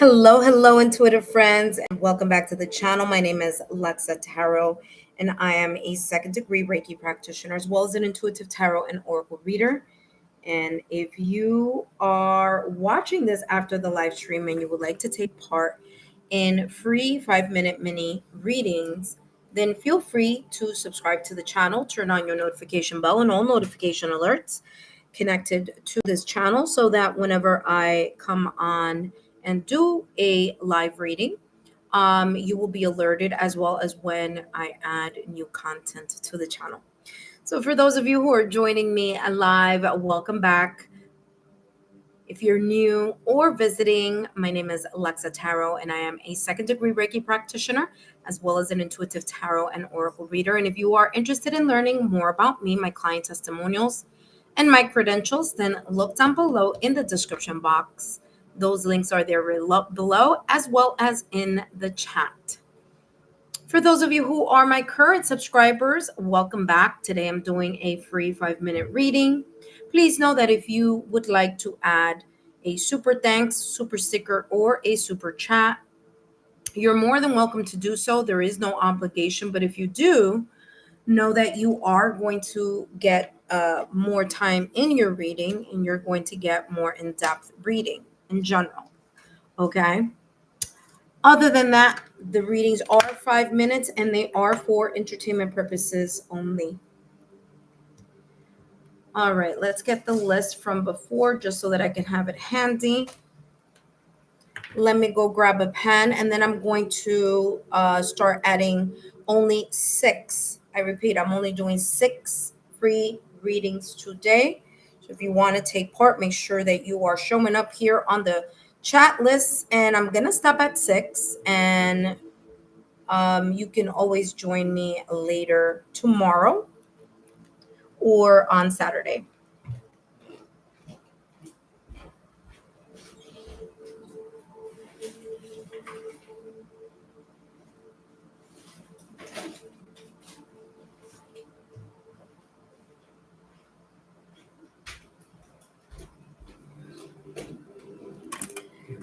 Hello, intuitive friends, and welcome back to the channel. My name is Lexa Tarot, and I am a second degree Reiki practitioner as well as an intuitive tarot and oracle reader. And if you are watching this after the live stream and you would like to take part in free 5-minute mini readings, then feel free to subscribe to the channel, turn on your notification bell and all notification alerts connected to this channel so that whenever I come on and do a live reading, you will be alerted as well as when I add new content to the channel. So, for those of you who are joining me live, welcome back. If you're new or visiting, my name is Lexa Tarot, and I am a second degree Reiki practitioner as well as an intuitive tarot and oracle reader. And if you are interested in learning more about me, my client testimonials, and my credentials, then look down below in the description box. Those links are there below as well as in the chat. For those of you who are my current subscribers, welcome back. Today I'm doing a free 5-minute reading. Please know that if you would like to add a super thanks, super sticker, or a super chat, you're more than welcome to do so. There is no obligation, but if you do, know that you are going to get more time in your reading and you're going to get more in-depth reading in general. Okay? Other than that, the readings are 5 minutes and they are for entertainment purposes only. All right, let's get the list from before just so that I can have it handy. Let me go grab a pen and then I'm going to start adding only 6. I repeat, I'm only doing 6 free readings today. So if you want to take part, make sure that you are showing up here on the chat list. And I'm going to stop at 6 and you can always join me later tomorrow or on Saturday.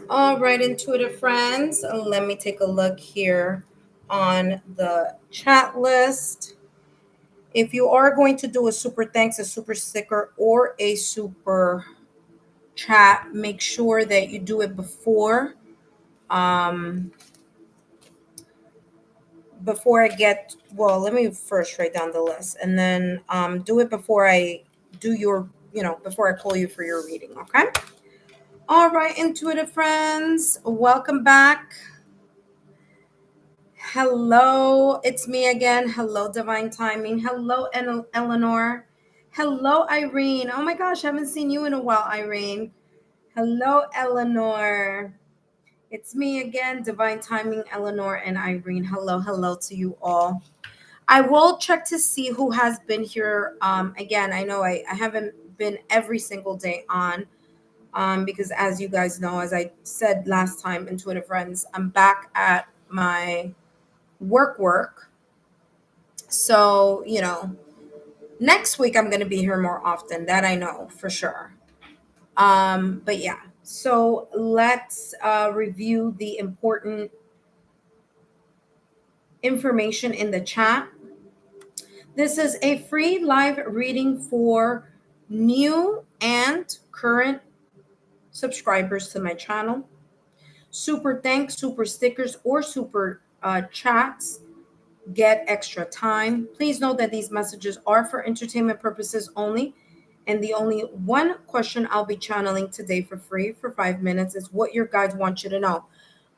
All right, intuitive friends, let me take a look here on the chat list. If you are going to do a super thanks, a super sticker, or a super chat, make sure that you do it before let me first write down the list and then do it before I do before I call you for your reading. Okay. All right, intuitive friends, welcome back. Hello, it's me again. Hello, divine timing. Hello, Eleanor. Hello, Irene. Oh my gosh, I haven't seen you in a while, Irene. Hello, Eleanor. It's me again, divine timing, Eleanor and Irene. Hello to you all. I will check to see who has been here. Again, I know I haven't been every single day on because as you guys know, as I said last time, intuitive friends, I'm back at my work. So, next week I'm going to be here more often. That I know for sure. But yeah, so let's review the important information in the chat. This is a free live reading for new and current subscribers to my channel. Super thanks, super stickers, or super chats get extra time. Please note that these messages are for entertainment purposes only. And the only one question I'll be channeling today for free for 5 minutes is what your guides want you to know.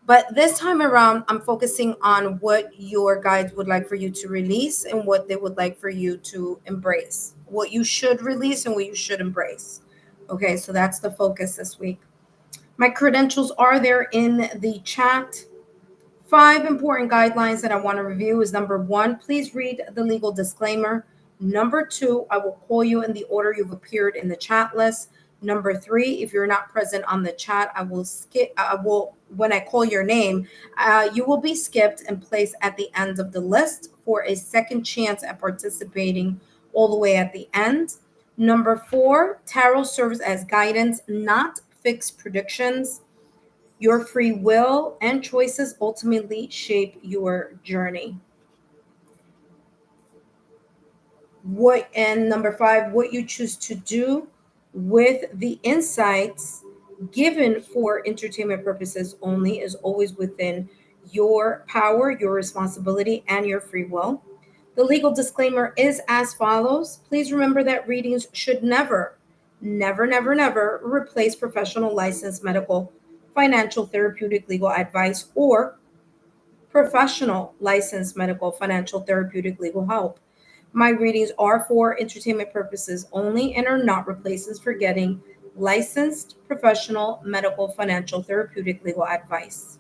But this time around, I'm focusing on what your guides would like for you to release and what they would like for you to embrace. What you should release and what you should embrace. Okay, so that's the focus this week. My credentials are there in the chat. 5 important guidelines that I want to review is number 1, please read the legal disclaimer. Number 2, I will call you in the order you've appeared in the chat list. Number 3, if you're not present on the chat, when I call your name, you will be skipped and placed at the end of the list for a second chance at participating all the way at the end. Number 4, tarot serves as guidance, not fixed predictions. Your free will and choices ultimately shape your journey. Number 5, what you choose to do with the insights given for entertainment purposes only is always within your power, your responsibility, and your free will. The legal disclaimer is as follows. Please remember that readings should never, never, never, never replace professional licensed medical, financial, therapeutic, legal advice, or professional licensed medical, financial, therapeutic, legal help. My readings are for entertainment purposes only and are not replacements for getting licensed professional medical, financial, therapeutic, legal advice.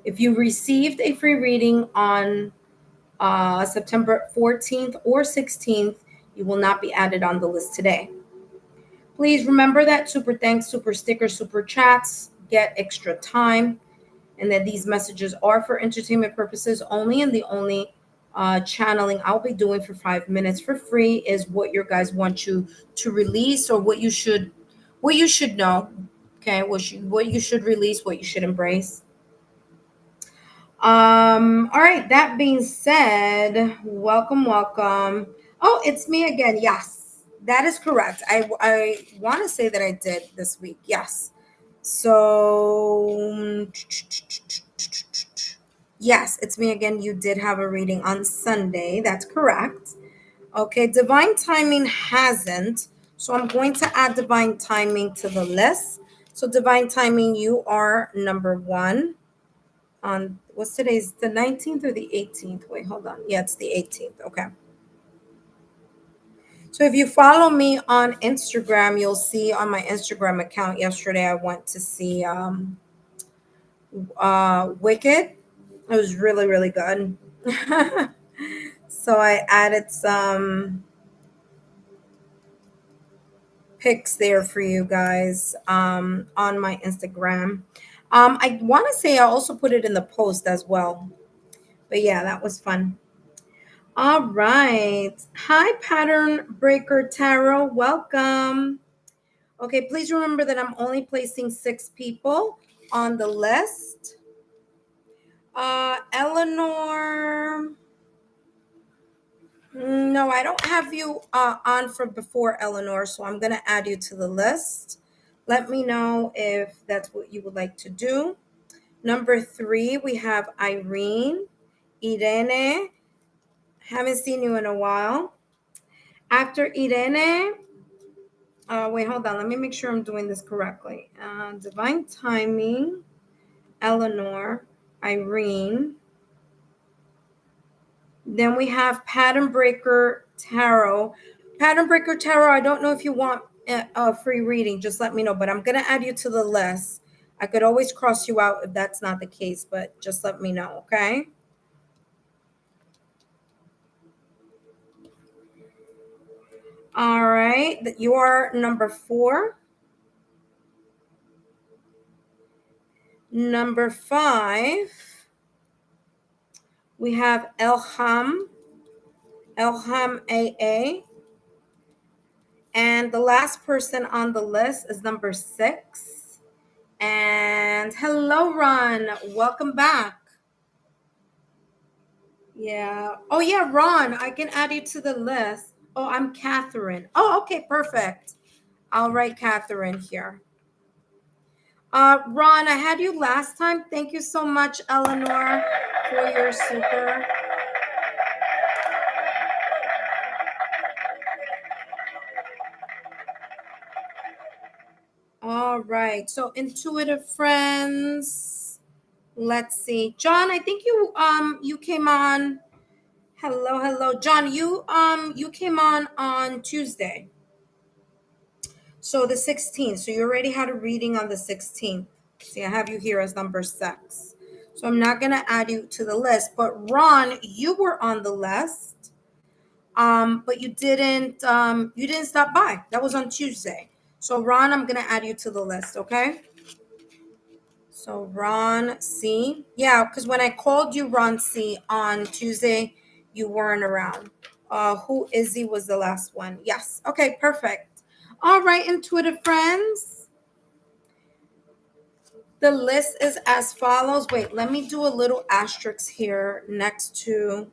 If you received a free reading on September 14th or 16th, you will not be added on the list today. Please remember that super thanks, super stickers, super chats get extra time, and that these messages are for entertainment purposes only, and the only channeling I'll be doing for 5 minutes for free is what your guys want you to release, or what you should know. Okay, what you should release, what you should embrace. All right, that being said, welcome. Oh, it's me again. Yes, that is correct. I want to say that I did this week. Yes. So yes, it's me again. You did have a reading on Sunday. That's correct. Okay, divine timing hasn't. So I'm going to add divine timing to the list. So divine timing, you are number 1 on what's today's, the 19th or the 18th? Wait, hold on. Yeah, it's the 18th. Okay. So if you follow me on Instagram, you'll see on my Instagram account yesterday I went to see Wicked. It was really, really good. So I added some pics there for you guys on my Instagram. I want to say I also put it in the post as well. But yeah, that was fun. All right. Hi, Pattern Breaker Tarot. Welcome. Okay, please remember that I'm only placing 6 people on the list. Eleanor. No, I don't have you on for before, Eleanor, so I'm going to add you to the list. Let me know if that's what you would like to do. Number 3, we have Irene. Irene. Haven't seen you in a while. After Irene, wait, hold on. Let me make sure I'm doing this correctly. Divine Timing, Eleanor, Irene. Then we have Pattern Breaker Tarot. Pattern Breaker Tarot, I don't know if you want a free reading. Just let me know. But I'm going to add you to the list. I could always cross you out if that's not the case, but just let me know, okay? All right. You are number 4. Number 5, we have Elham AA. And the last person on the list is number 6. And hello, Ron. Welcome back. Yeah. Oh, yeah, Ron, I can add you to the list. Oh, I'm Catherine. Oh, okay, perfect. I'll write Catherine here. Ron, I had you last time. Thank you so much, Eleanor, for your super. All right. So intuitive friends. Let's see. John, I think you came on. Hello. John, you came on Tuesday. So the 16th. So you already had a reading on the 16th. See, I have you here as number 6. So I'm not going to add you to the list, but Ron, you were on the list. But you didn't stop by. That was on Tuesday. So Ron, I'm going to add you to the list, okay? So Ron C. Yeah, because when I called you Ron C on Tuesday, you weren't around. Who Izzy was the last one. Yes. Okay, perfect. All right, intuitive friends. The list is as follows. Wait, let me do a little asterisk here next to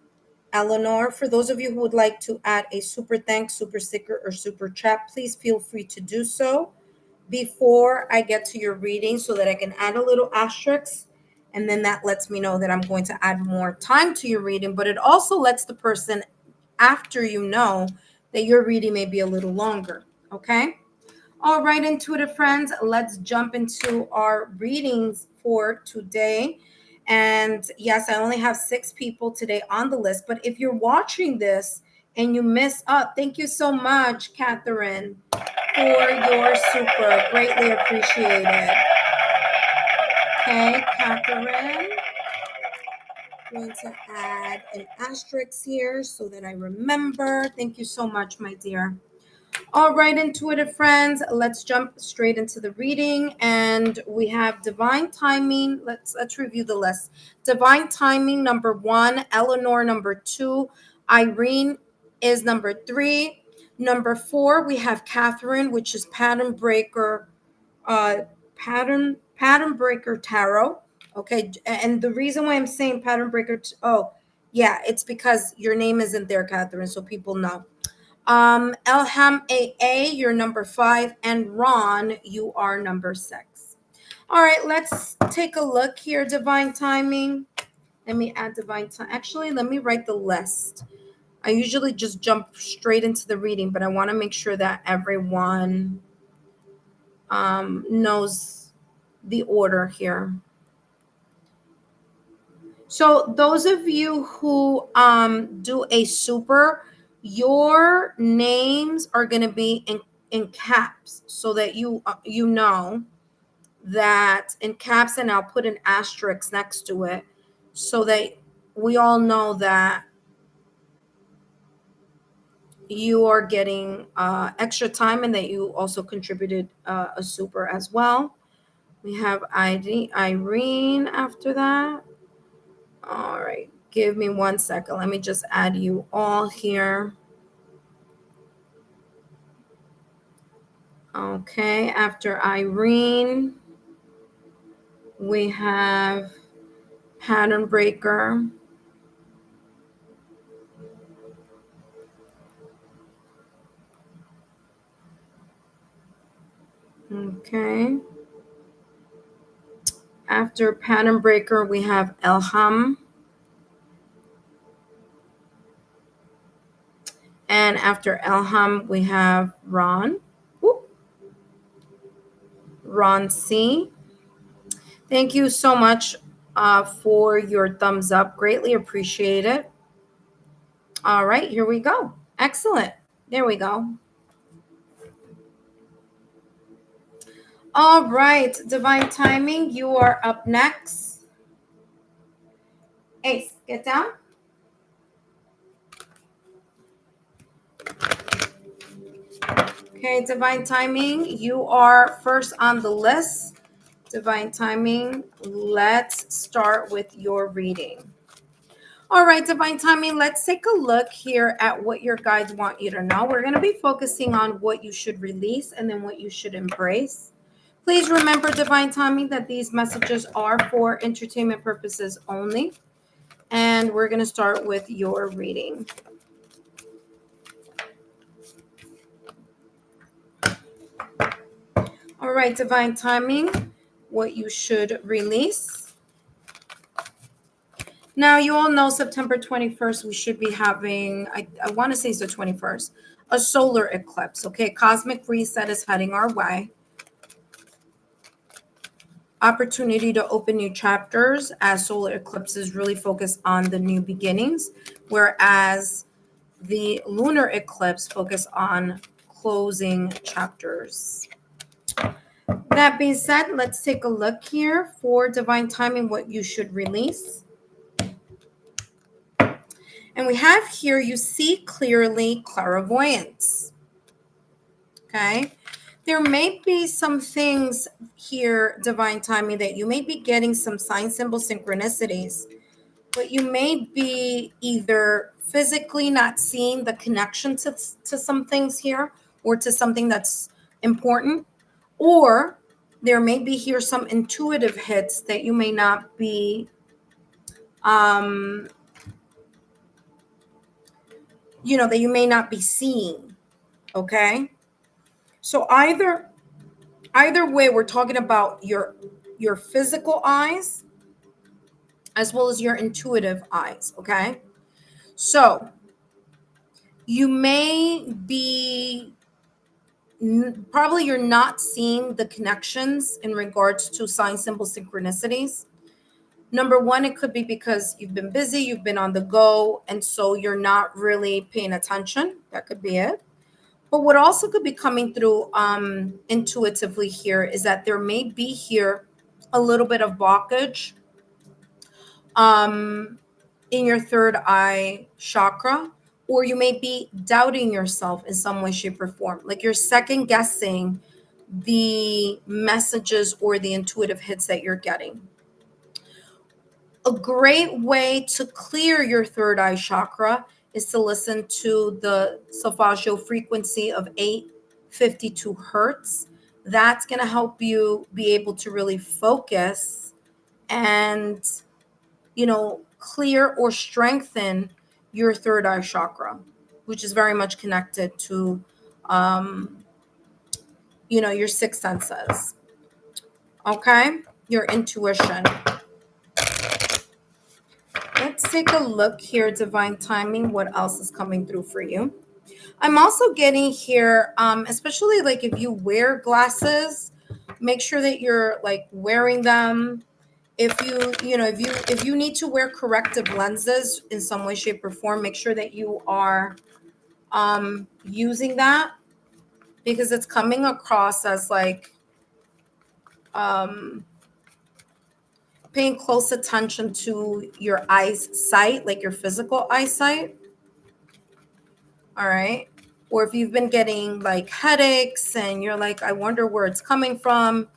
Eleanor. For those of you who would like to add a super thanks, super sticker, or super chat, please feel free to do so before I get to your reading so that I can add a little asterisk. And then that lets me know that I'm going to add more time to your reading, but it also lets the person after you know that your reading may be a little longer. Okay. All right, intuitive friends, let's jump into our readings for today. And yes, I only have 6 people today on the list, but if you're watching this and you miss up, thank you so much, Catherine, for your super. Greatly appreciated. Okay, Catherine. Going to add an asterisk here so that I remember. Thank you so much, my dear. All right, intuitive friends, let's jump straight into the reading. And we have divine timing. Let's review the list. Divine timing, number 1. Eleanor, number 2. Irene is number 3. Number 4, we have Catherine, which is pattern breaker, pattern breaker tarot. Okay, and the reason why I'm saying pattern breaker, it's because your name isn't there, Catherine, so people know. Elham AA, you're number 5, and Ron, you are number 6. All right, let's take a look here. Divine timing. Let me add divine time. Actually, let me write the list. I usually just jump straight into the reading, but I want to make sure that everyone knows the order here. So those of you who do a super, your names are going to be in caps so that you know that in caps, and I'll put an asterisk next to it so that we all know that you are getting extra time and that you also contributed a super as well. We have Irene after that. All right, give me 1 second. Let me just add you all here. Okay, after Irene, we have pattern breaker. Okay. After pattern breaker, we have Elham. And after Elham, we have Ron. Whoop. Ron C. Thank you so much for your thumbs up. Greatly appreciate it. All right, here we go. Excellent. There we go. All right, divine timing, you are up next. Ace, get down. Okay, divine timing, you are first on the list. Divine timing, let's start with your reading. All right, divine timing, let's take a look here at what your guides want you to know. We're going to be focusing on what you should release and then what you should embrace. Please remember, divine timing, that these messages are for entertainment purposes only. And we're going to start with your reading. All right, divine timing, what you should release. Now, you all know September 21st, we should be having, I want to say it's the 21st, a solar eclipse. Okay, cosmic reset is heading our way. Opportunity to open new chapters, as solar eclipses really focus on the new beginnings, whereas the lunar eclipse focus on closing chapters. That being said, let's take a look here for divine timing, what you should release. And we have here, you see clearly, clairvoyance. Okay. There may be some things here, divine timing, that you may be getting some sign symbol synchronicities, but you may be either physically not seeing the connection to some things here or to something that's important, or There may be here some intuitive hits that you may not be, that you may not be seeing. Okay. So either way, we're talking about your physical eyes as well as your intuitive eyes. Okay. So you may be probably you're not seeing the connections in regards to sign symbol synchronicities. Number one, it could be because you've been busy, you've been on the go, and so you're not really paying attention. That could be it. But what also could be coming through intuitively here is that there may be here a little bit of blockage um, in your third eye chakra, or you may be doubting yourself in some way, shape, or form. Like you're second guessing the messages or the intuitive hits that you're getting. A great way to clear your third eye chakra is to listen to the solfeggio frequency of 852 hertz. That's going to help you be able to really focus and, clear or strengthen your third eye chakra, which is very much connected to, your sixth senses. Okay? Your intuition. Let's take a look here, divine timing. What else is coming through for you? I'm also getting here, especially like if you wear glasses, make sure that you're like wearing them. If you need to wear corrective lenses in some way, shape, or form, make sure that you are using that, because it's coming across as like paying close attention to your eyesight, like your physical eyesight. All right. Or if you've been getting like headaches and you're like, I wonder where it's coming from.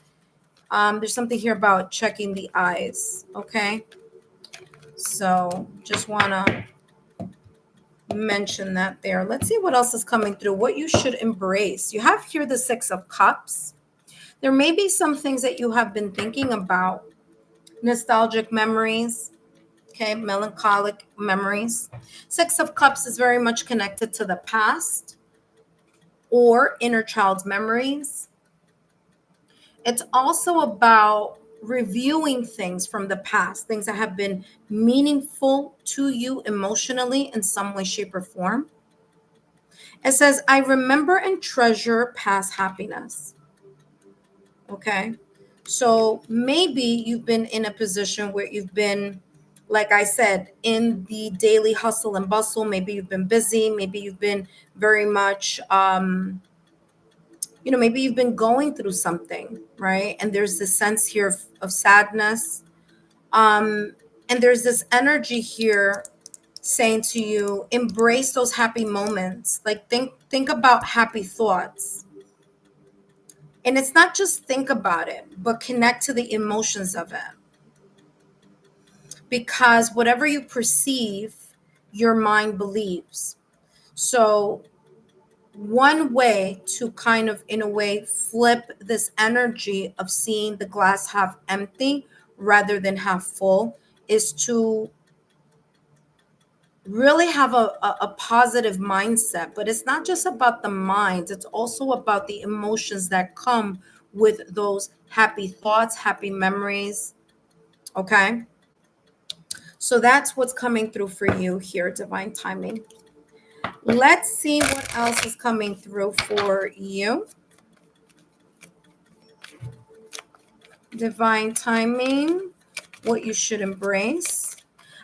There's something here about checking the eyes. Okay. So just want to mention that there. Let's see what else is coming through. What you should embrace. You have here the Six of Cups. There may be some things that you have been thinking about. Nostalgic memories. Okay. Melancholic memories. Six of Cups is very much connected to the past or inner child's memories. It's also about reviewing things from the past, things that have been meaningful to you emotionally in some way, shape, or form. It says, I remember and treasure past happiness. Okay. So maybe you've been in a position where you've been, like I said, in the daily hustle and bustle. Maybe you've been busy. Maybe you've been very much, maybe you've been going through something, right? And there's this sense here of sadness. And there's this energy here saying to you, embrace those happy moments. Like think about happy thoughts. And it's not just think about it, but connect to the emotions of it. Because whatever you perceive, your mind believes. So one way to kind of, in a way, flip this energy of seeing the glass half empty rather than half full is to really have a positive mindset. But it's not just about the mind, it's also about the emotions that come with those happy thoughts, happy memories. Okay. So that's what's coming through for you here, divine timing. Let's see what else is coming through for you. Divine timing, what you should embrace.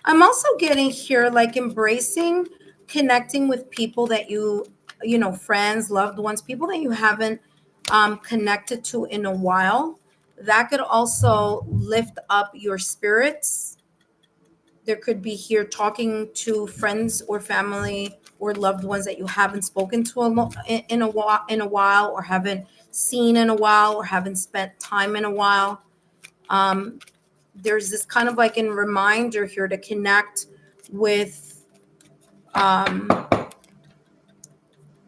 I'm also getting here like embracing connecting with people that friends, loved ones, people that you haven't connected to in a while. That could also lift up your spirits. There could be here talking to friends or family or loved ones that you haven't spoken to in a while, or haven't seen in a while, or haven't spent time in a while. There's this kind of like a reminder here to connect with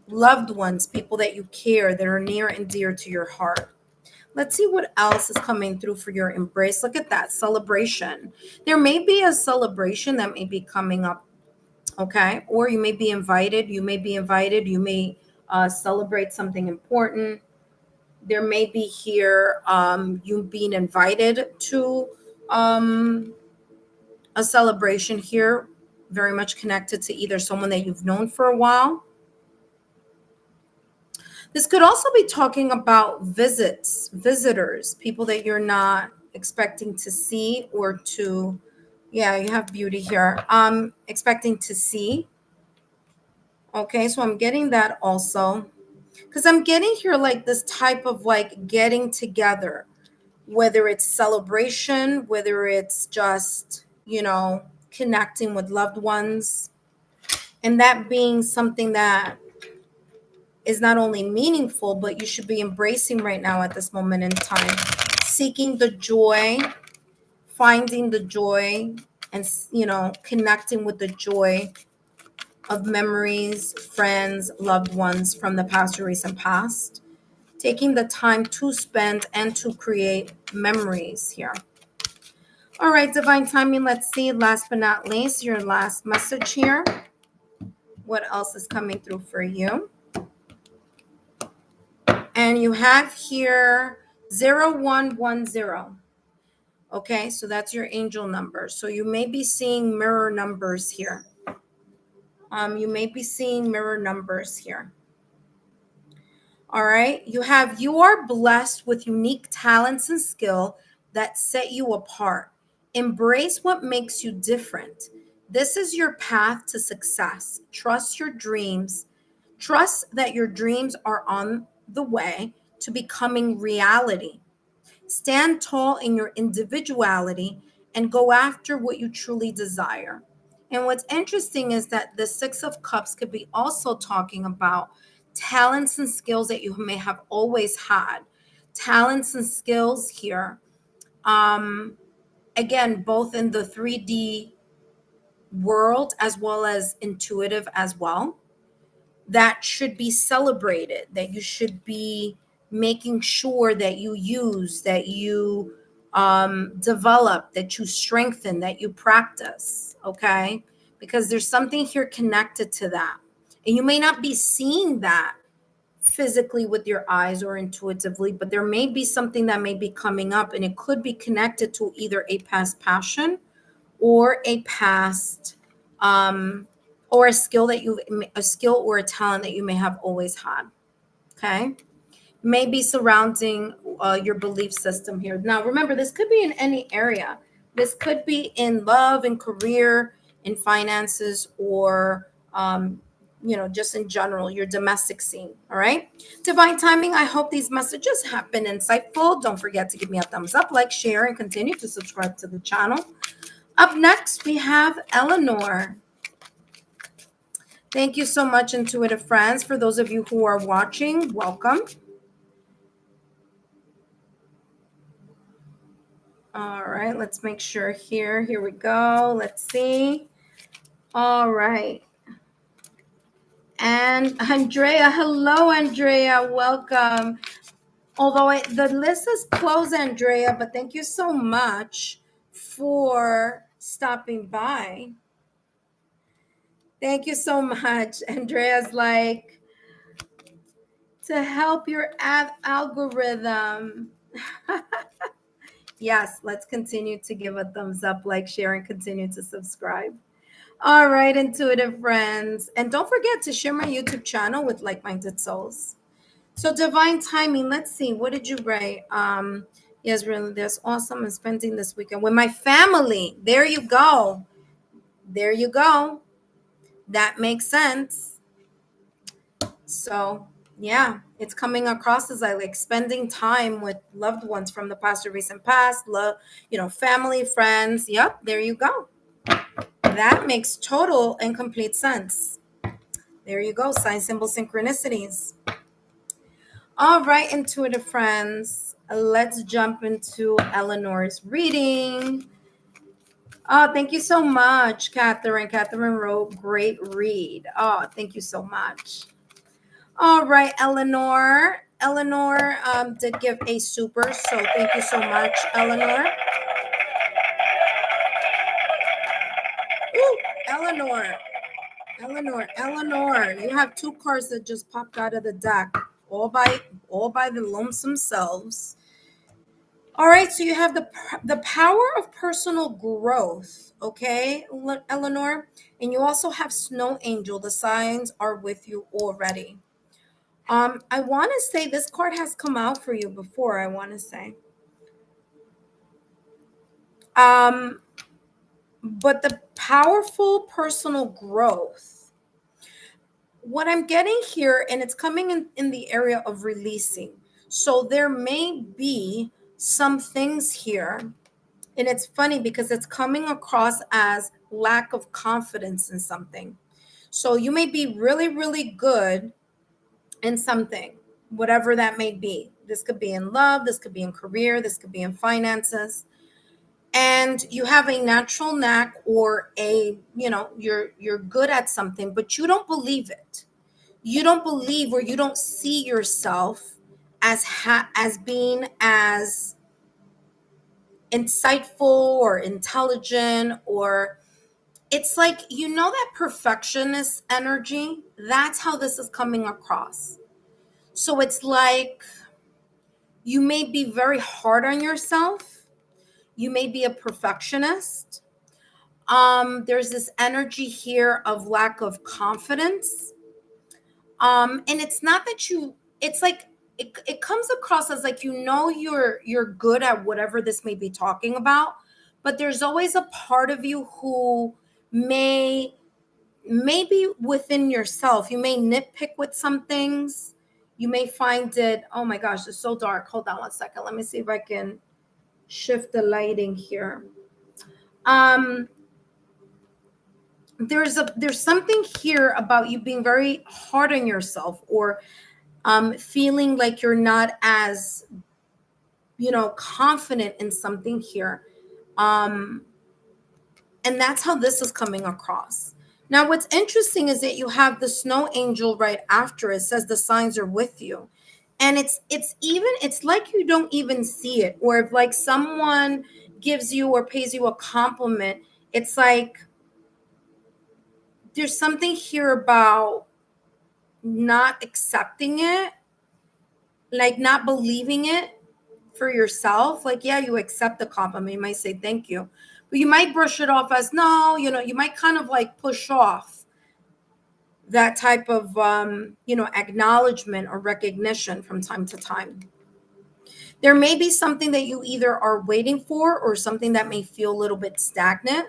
loved ones, people that you care, that are near and dear to your heart. Let's see what else is coming through for your embrace. Look at that celebration. There may be a celebration that may be coming up, okay? Or you may be invited. You may celebrate something important. There may be here you being invited to a celebration here, very much connected to either someone that you've known for a while. This could also be talking about visitors, people that you're not expecting to see or to, yeah, you have beauty here, expecting to see. Okay, so I'm getting that also, because I'm getting here like this type of like getting together, whether it's celebration, whether it's just, connecting with loved ones, and that being something that is not only meaningful, but you should be embracing right now at this moment in time, seeking the joy, finding the joy, and, connecting with the joy of memories, friends, loved ones from the past or recent past, taking the time to spend and to create memories here. All right, divine timing. Let's see. Last but not least, your last message here. What else is coming through for you? And you have here 0110. Okay, so that's your angel number. So you may be seeing mirror numbers here. You may be seeing mirror numbers here. All right, you are blessed with unique talents and skill that set you apart. Embrace what makes you different. This is your path to success. Trust your dreams. Trust that your dreams are on the way to becoming reality. Stand tall in your individuality and go after what you truly desire. And what's interesting is that the Six of Cups could be also talking about talents and skills that you may have always had. Talents and skills here. Again, both in the 3D world as well as intuitive as well, that should be celebrated, that you should be making sure that you use, that you develop, that you strengthen, that you practice, okay? Because there's something here connected to that. And you may not be seeing that physically with your eyes or intuitively, but there may be something that may be coming up, and it could be connected to either a past passion or a past or a skill or a talent that you may have always had. Okay, maybe surrounding your belief system here. Now remember, this could be in any area. This could be in love and career, in finances, or just in general, your domestic scene. All right, divine timing. I hope these messages have been insightful. Don't forget to give me a thumbs up, like, share, and continue to subscribe to the channel. Up next, we have Eleanor. Thank you so much, intuitive friends. For those of you who are watching, welcome. All right, let's make sure here. Here we go. Let's see. All right. And Andrea, hello, Andrea. Welcome. Although the list is closed, Andrea, but thank you so much for stopping by. Thank you so much. Andrea's like, to help your algorithm. Yes, let's continue to give a thumbs up, like, share, and continue to subscribe. All right, intuitive friends. And don't forget to share my YouTube channel with like-minded souls. So divine timing, let's see. What did you write? Yes, really, that's awesome. I'm spending this weekend with my family. There you go. There you go. That makes sense. So yeah, it's coming across as I like spending time with loved ones from the past or recent past, family, friends. Yep, there you go. That makes total and complete sense. There you go, sign, symbol, synchronicities. All right, intuitive friends, let's jump into Eleanor's reading. Oh, thank you so much, Catherine. Catherine wrote, great read. Oh, thank you so much. All right, Eleanor, Eleanor did give a super, so thank you so much, Eleanor. Ooh, Eleanor, you have two cards that just popped out of the deck, all by the lonesome selves. All right, so you have the power of personal growth, okay, Eleanor, and you also have Snow Angel. The signs are with you already. I want to say this card has come out for you before. I want to say, but the powerful personal growth. What I'm getting here, and it's coming in the area of releasing. So there may be some things here. And it's funny because it's coming across as lack of confidence in something. So you may be really, really good in something, whatever that may be. This could be in love, this could be in career, this could be in finances. And you have a natural knack or you're good at something, but you don't believe it. You don't believe, or you don't see yourself as being as insightful or intelligent, or it's like, that perfectionist energy. That's how this is coming across. So it's like you may be very hard on yourself. You may be a perfectionist. There's this energy here of lack of confidence. And it's not that it's like it comes across as like, you're good at whatever this may be talking about, but there's always a part of you who maybe within yourself, you may nitpick with some things. You may find it, oh my gosh, it's so dark. Hold on one second. Let me see if I can shift the lighting here. There's something here about you being very hard on yourself, or feeling like you're not as confident in something here. And that's how this is coming across. Now what's interesting is that you have the Snow Angel right after. It says the signs are with you, and it's like you don't even see it. Or if like someone gives you or pays you a compliment, it's like there's something here about not accepting it, like not believing it for yourself. Like, yeah, you accept the compliment, you might say thank you, but you might brush it off as no. You might kind of like push off that type of acknowledgement or recognition from time to time. There may be something that you either are waiting for, or something that may feel a little bit stagnant.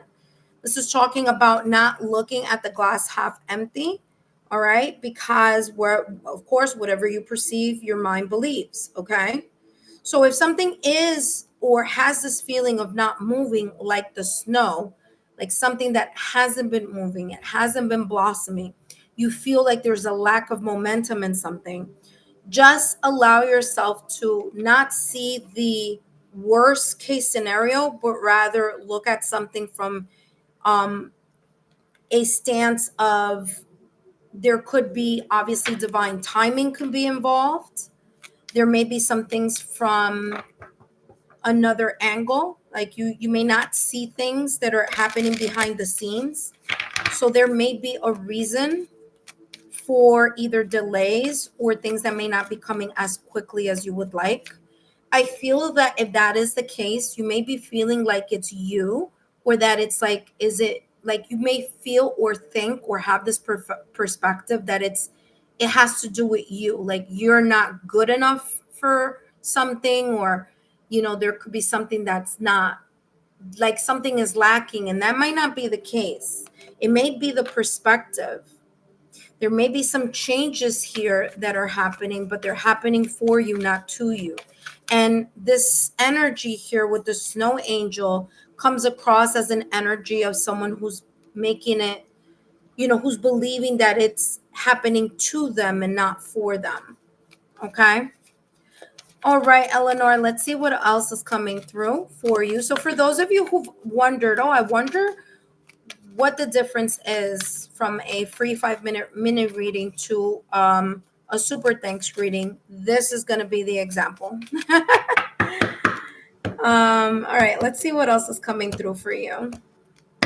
This is talking about not looking at the glass half empty. All right, because of course, whatever you perceive, your mind believes. Okay. So if something is or has this feeling of not moving, like the snow, like something that hasn't been moving, it hasn't been blossoming, you feel like there's a lack of momentum in something, just allow yourself to not see the worst case scenario, but rather look at something from a stance of, there could be, obviously, divine timing could be involved. There may be some things from another angle, like you may not see things that are happening behind the scenes. So there may be a reason for either delays or things that may not be coming as quickly as you would like. I feel that if that is the case, you may be feeling like it's you, or that it's like, is it like you may feel or think or have this perspective that it has to do with you, like you're not good enough for something, or there could be something that's not, like something is lacking, and that might not be the case. It may be the perspective. There may be some changes here that are happening, but they're happening for you, not to you. And this energy here with the Snow Angel comes across as an energy of someone who's making it, who's believing that it's happening to them and not for them. Okay. All right, Eleanor, let's see what else is coming through for you. So for those of you who've wondered, I wonder what the difference is from a free 5-minute reading to a a super thanks reading, this is going to be the example. All right, let's see what else is coming through for you.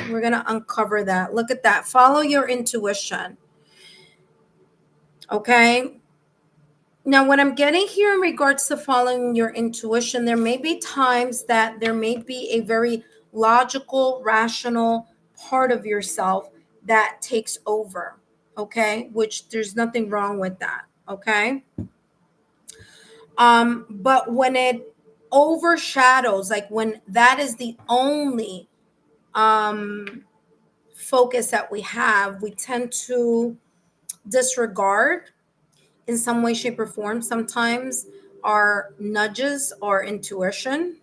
We're going to uncover that. Look at that. Follow your intuition. Okay. Now, what I'm getting here in regards to following your intuition, there may be times that there may be a very logical, rational part of yourself that takes over. Okay. Which there's nothing wrong with that. Okay. But when it overshadows, like when that is the only focus that we have, we tend to disregard in some way, shape, or form sometimes our nudges, our intuition.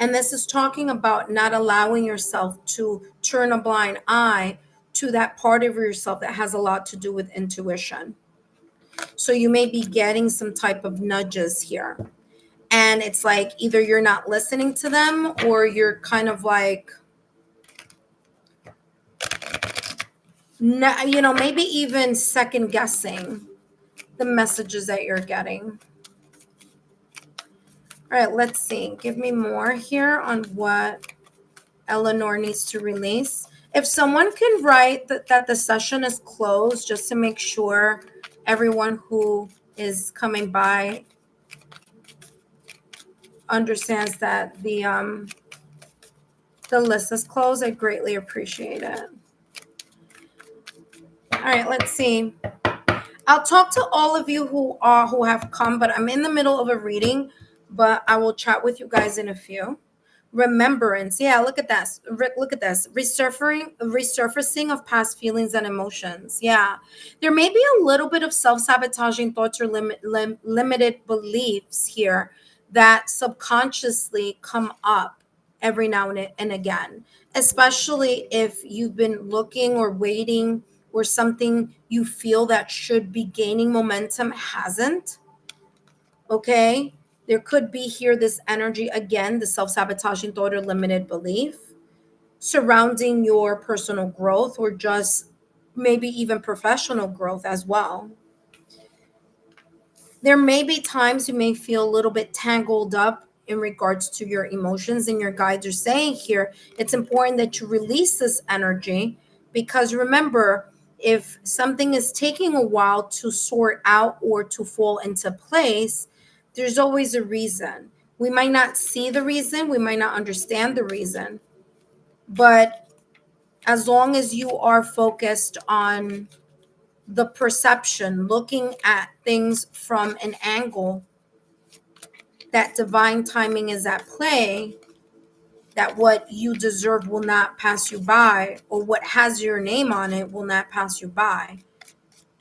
And this is talking about not allowing yourself to turn a blind eye to that part of yourself that has a lot to do with intuition. So you may be getting some type of nudges here. And it's like either you're not listening to them or you're kind of like, maybe even second guessing the messages that you're getting. All right, let's see. Give me more here on what Eleanor needs to release. If someone can write that the session is closed, just to make sure everyone who is coming by understands that the list is closed, I greatly appreciate it. All right, let's see. I'll talk to all of you who have come, but I'm in the middle of a reading, but I will chat with you guys in a few. Remembrance. Yeah, look at this. Look at this. Resurfacing of past feelings and emotions. Yeah. There may be a little bit of self-sabotaging thoughts or limited beliefs here that subconsciously come up every now and again, especially if you've been looking or waiting or something you feel that should be gaining momentum hasn't. Okay. There could be here this energy, again, the self-sabotaging thought or limited belief surrounding your personal growth or just maybe even professional growth as well. There may be times you may feel a little bit tangled up in regards to your emotions, and your guides are saying here, it's important that you release this energy because remember, if something is taking a while to sort out or to fall into place, there's always a reason. We might not see the reason, we might not understand the reason, but as long as you are focused on the perception, looking at things from an angle that divine timing is at play, that what you deserve will not pass you by, or what has your name on it will not pass you by,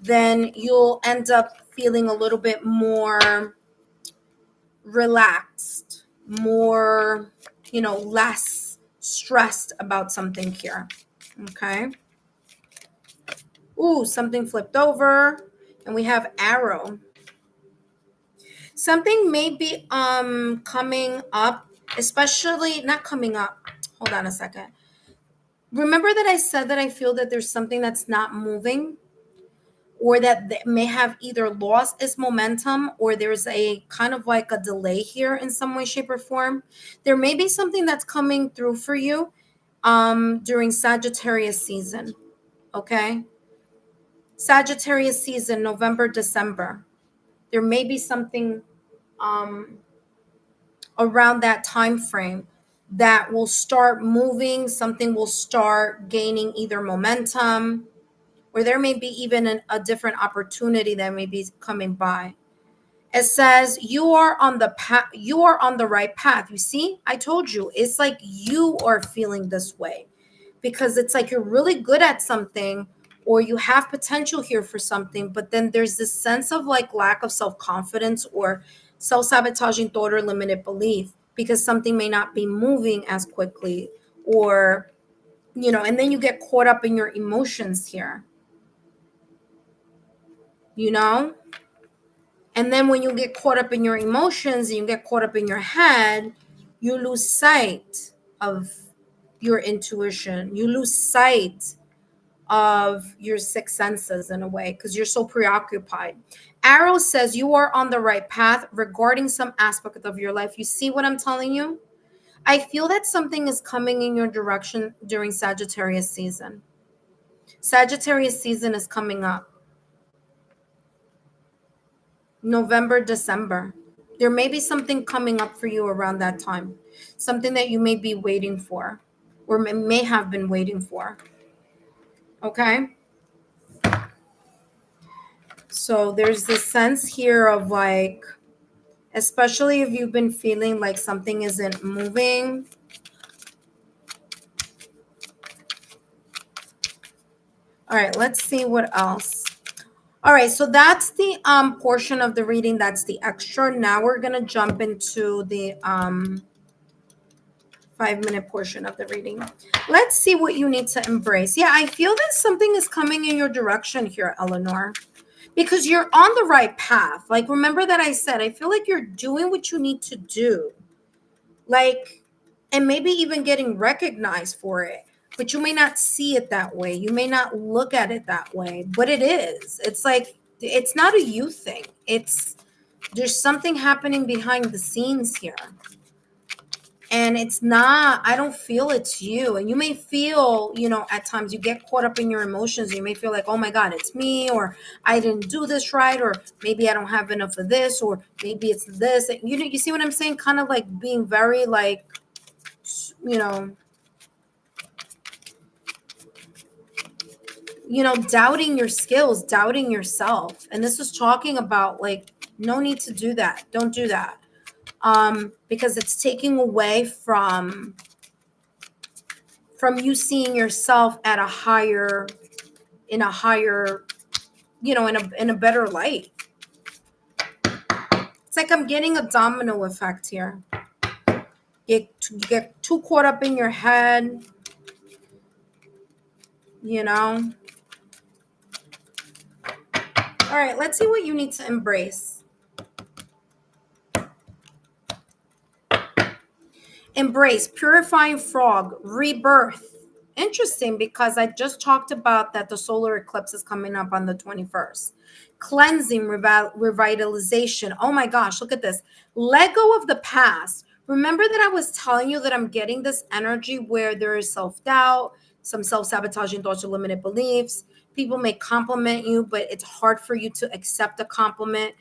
then you'll end up feeling a little bit more relaxed, more, less stressed about something here. Okay. Ooh, something flipped over and we have arrow. Something may be coming up, especially not coming up. Hold on a second. Remember that I said that I feel that there's something that's not moving or that may have either lost its momentum or there's a kind of like a delay here in some way, shape, or form. There may be something that's coming through for you during Sagittarius season. Okay. Sagittarius season, November, December. There may be something around that time frame that will start moving, something will start gaining either momentum, or there may be even a different opportunity that may be coming by. It says you are on the path, you are on the right path. You see, I told you, it's like you are feeling this way because it's like you're really good at something or you have potential here for something, but then there's this sense of like lack of self-confidence or self-sabotaging thought or limited belief because something may not be moving as quickly or, and then you get caught up in your emotions here, and then when you get caught up in your emotions and you get caught up in your head, you lose sight of your intuition. You lose sight of your sixth senses in a way because you're so preoccupied. arrow says you are on the right path regarding some aspect of your life. You see what I'm telling you? I feel that something is coming in your direction during Sagittarius season. Sagittarius season is coming up. November, December. There may be something coming up for you around that time. Something that you may be waiting for or may have been waiting for. Okay? So there's this sense here of like, especially if you've been feeling like something isn't moving. All right, let's see what else. All right, so that's the portion of the reading. That's the extra. Now we're gonna jump into the 5-minute portion of the reading. Let's see what you need to embrace. Yeah, I feel that something is coming in your direction here, Eleanor, because you're on the right path. Like, remember that I said, I feel like you're doing what you need to do. Like, and maybe even getting recognized for it, but you may not see it that way. You may not look at it that way, but it is. It's like, it's not a you thing. There's something happening behind the scenes here. And it's not, I don't feel it's you. And you may feel, at times you get caught up in your emotions. You may feel like, oh my God, it's me, or I didn't do this right, or maybe I don't have enough of this, or maybe it's this. You see what I'm saying? Kind of like being very like, doubting your skills, doubting yourself. And this is talking about like, no need to do that. Don't do that. Because it's taking away from you seeing yourself at in a better light. It's like I'm getting a domino effect here. You get too caught up in your head, All right, let's see what you need to embrace. Embrace, purifying frog, rebirth. Interesting, because I just talked about that the solar eclipse is coming up on the 21st. Cleansing, revitalization. Oh my gosh, look at this. Let go of the past. Remember that I was telling you that I'm getting this energy where there is self-doubt, some self-sabotaging thoughts or limited beliefs. People may compliment you, but it's hard for you to accept a compliment.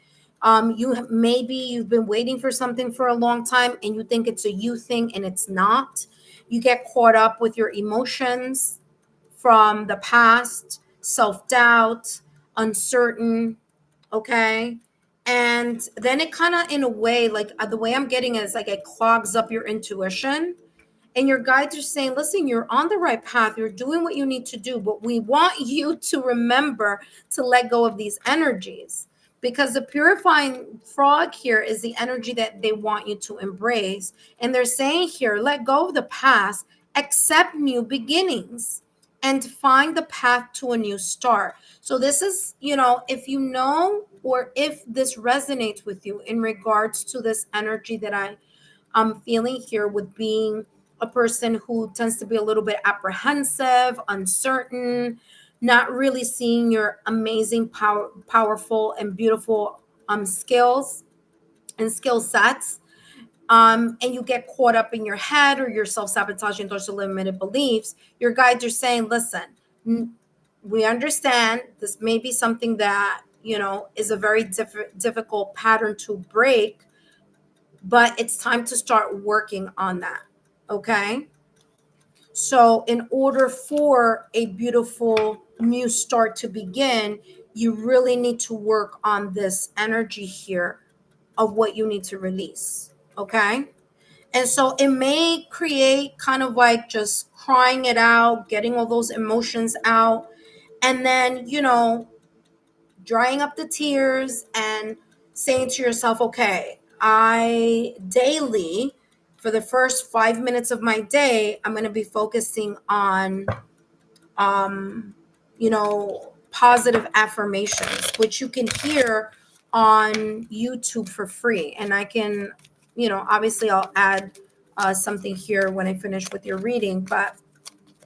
You've been waiting for something for a long time and you think it's a you thing, and it's not. You get caught up with your emotions from the past, self-doubt, uncertain. Okay. And then it kind of, in a way, like the way I'm getting it is like it clogs up your intuition. And your guides are saying, listen, you're on the right path. You're doing what you need to do. But we want you to remember to let go of these energies, because the purifying frog here is the energy that they want you to embrace. And they're saying here, let go of the past, accept new beginnings, and find the path to a new start. So this is, if or if this resonates with you in regards to this energy that I'm feeling here, with being a person who tends to be a little bit apprehensive, uncertain, not really seeing your amazing, powerful and beautiful skills and skill sets. And you get caught up in your head or your self-sabotaging thoughts or limited beliefs. Your guides are saying, listen, we understand this may be something that, is a very difficult pattern to break, but it's time to start working on that. Okay. So in order for a beautiful new start to begin, you really need to work on this energy here of what you need to release. Okay. And so it may create kind of like just crying it out, getting all those emotions out, and then, drying up the tears and saying to yourself, okay, I daily, for the first 5 minutes of my day, I'm going to be focusing on, positive affirmations, which you can hear on YouTube for free. And I can, obviously I'll add something here when I finish with your reading, but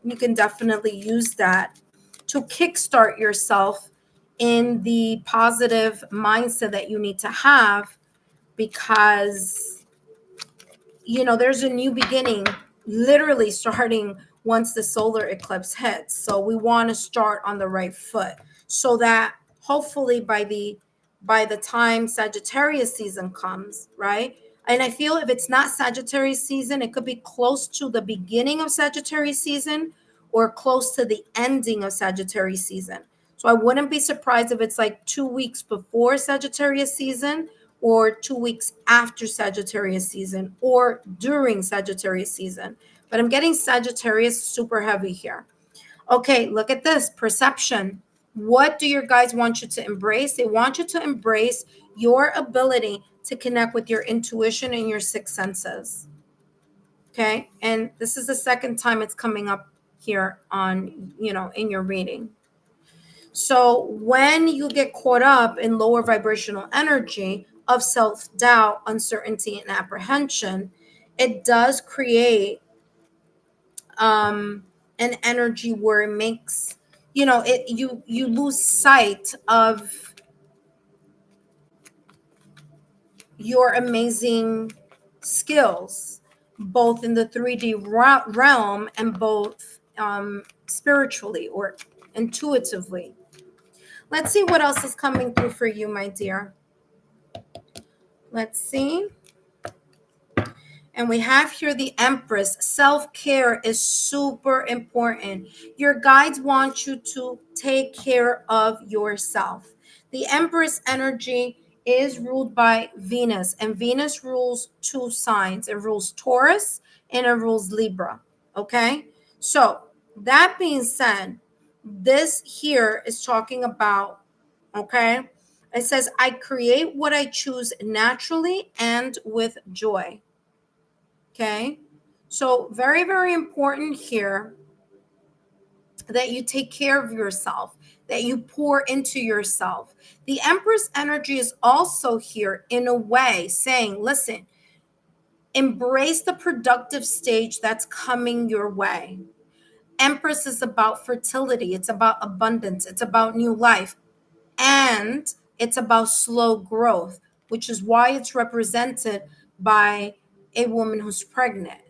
you can definitely use that to kickstart yourself in the positive mindset that you need to have, because there's a new beginning literally starting once the solar eclipse hits. So we want to start on the right foot, so that hopefully by the time Sagittarius season comes, right? And I feel if it's not Sagittarius season, it could be close to the beginning of Sagittarius season or close to the ending of Sagittarius season. So I wouldn't be surprised if it's like 2 weeks before Sagittarius season, or 2 weeks after Sagittarius season, or during Sagittarius season. But I'm getting Sagittarius super heavy here. Okay, look at this perception. What do your guides want you to embrace? They want you to embrace your ability to connect with your intuition and your sixth senses. Okay, and this is the second time it's coming up here on, in your reading. So when you get caught up in lower vibrational energy of self-doubt, uncertainty, and apprehension, it does create an energy where it makes, you lose sight of your amazing skills, both in the 3D realm and both spiritually or intuitively. Let's see what else is coming through for you, my dear. Let's see. And we have here the Empress. Self-care is super important. Your guides want you to take care of yourself. The Empress energy is ruled by Venus, and Venus rules two signs. It rules Taurus and it rules Libra. Okay? So, that being said, this here is talking about, okay? It says, I create what I choose naturally and with joy. Okay. So very, very important here that you take care of yourself, that you pour into yourself. The Empress energy is also here in a way saying, listen, embrace the productive stage that's coming your way. Empress is about fertility. It's about abundance. It's about new life. And it's about slow growth, which is why it's represented by a woman who's pregnant.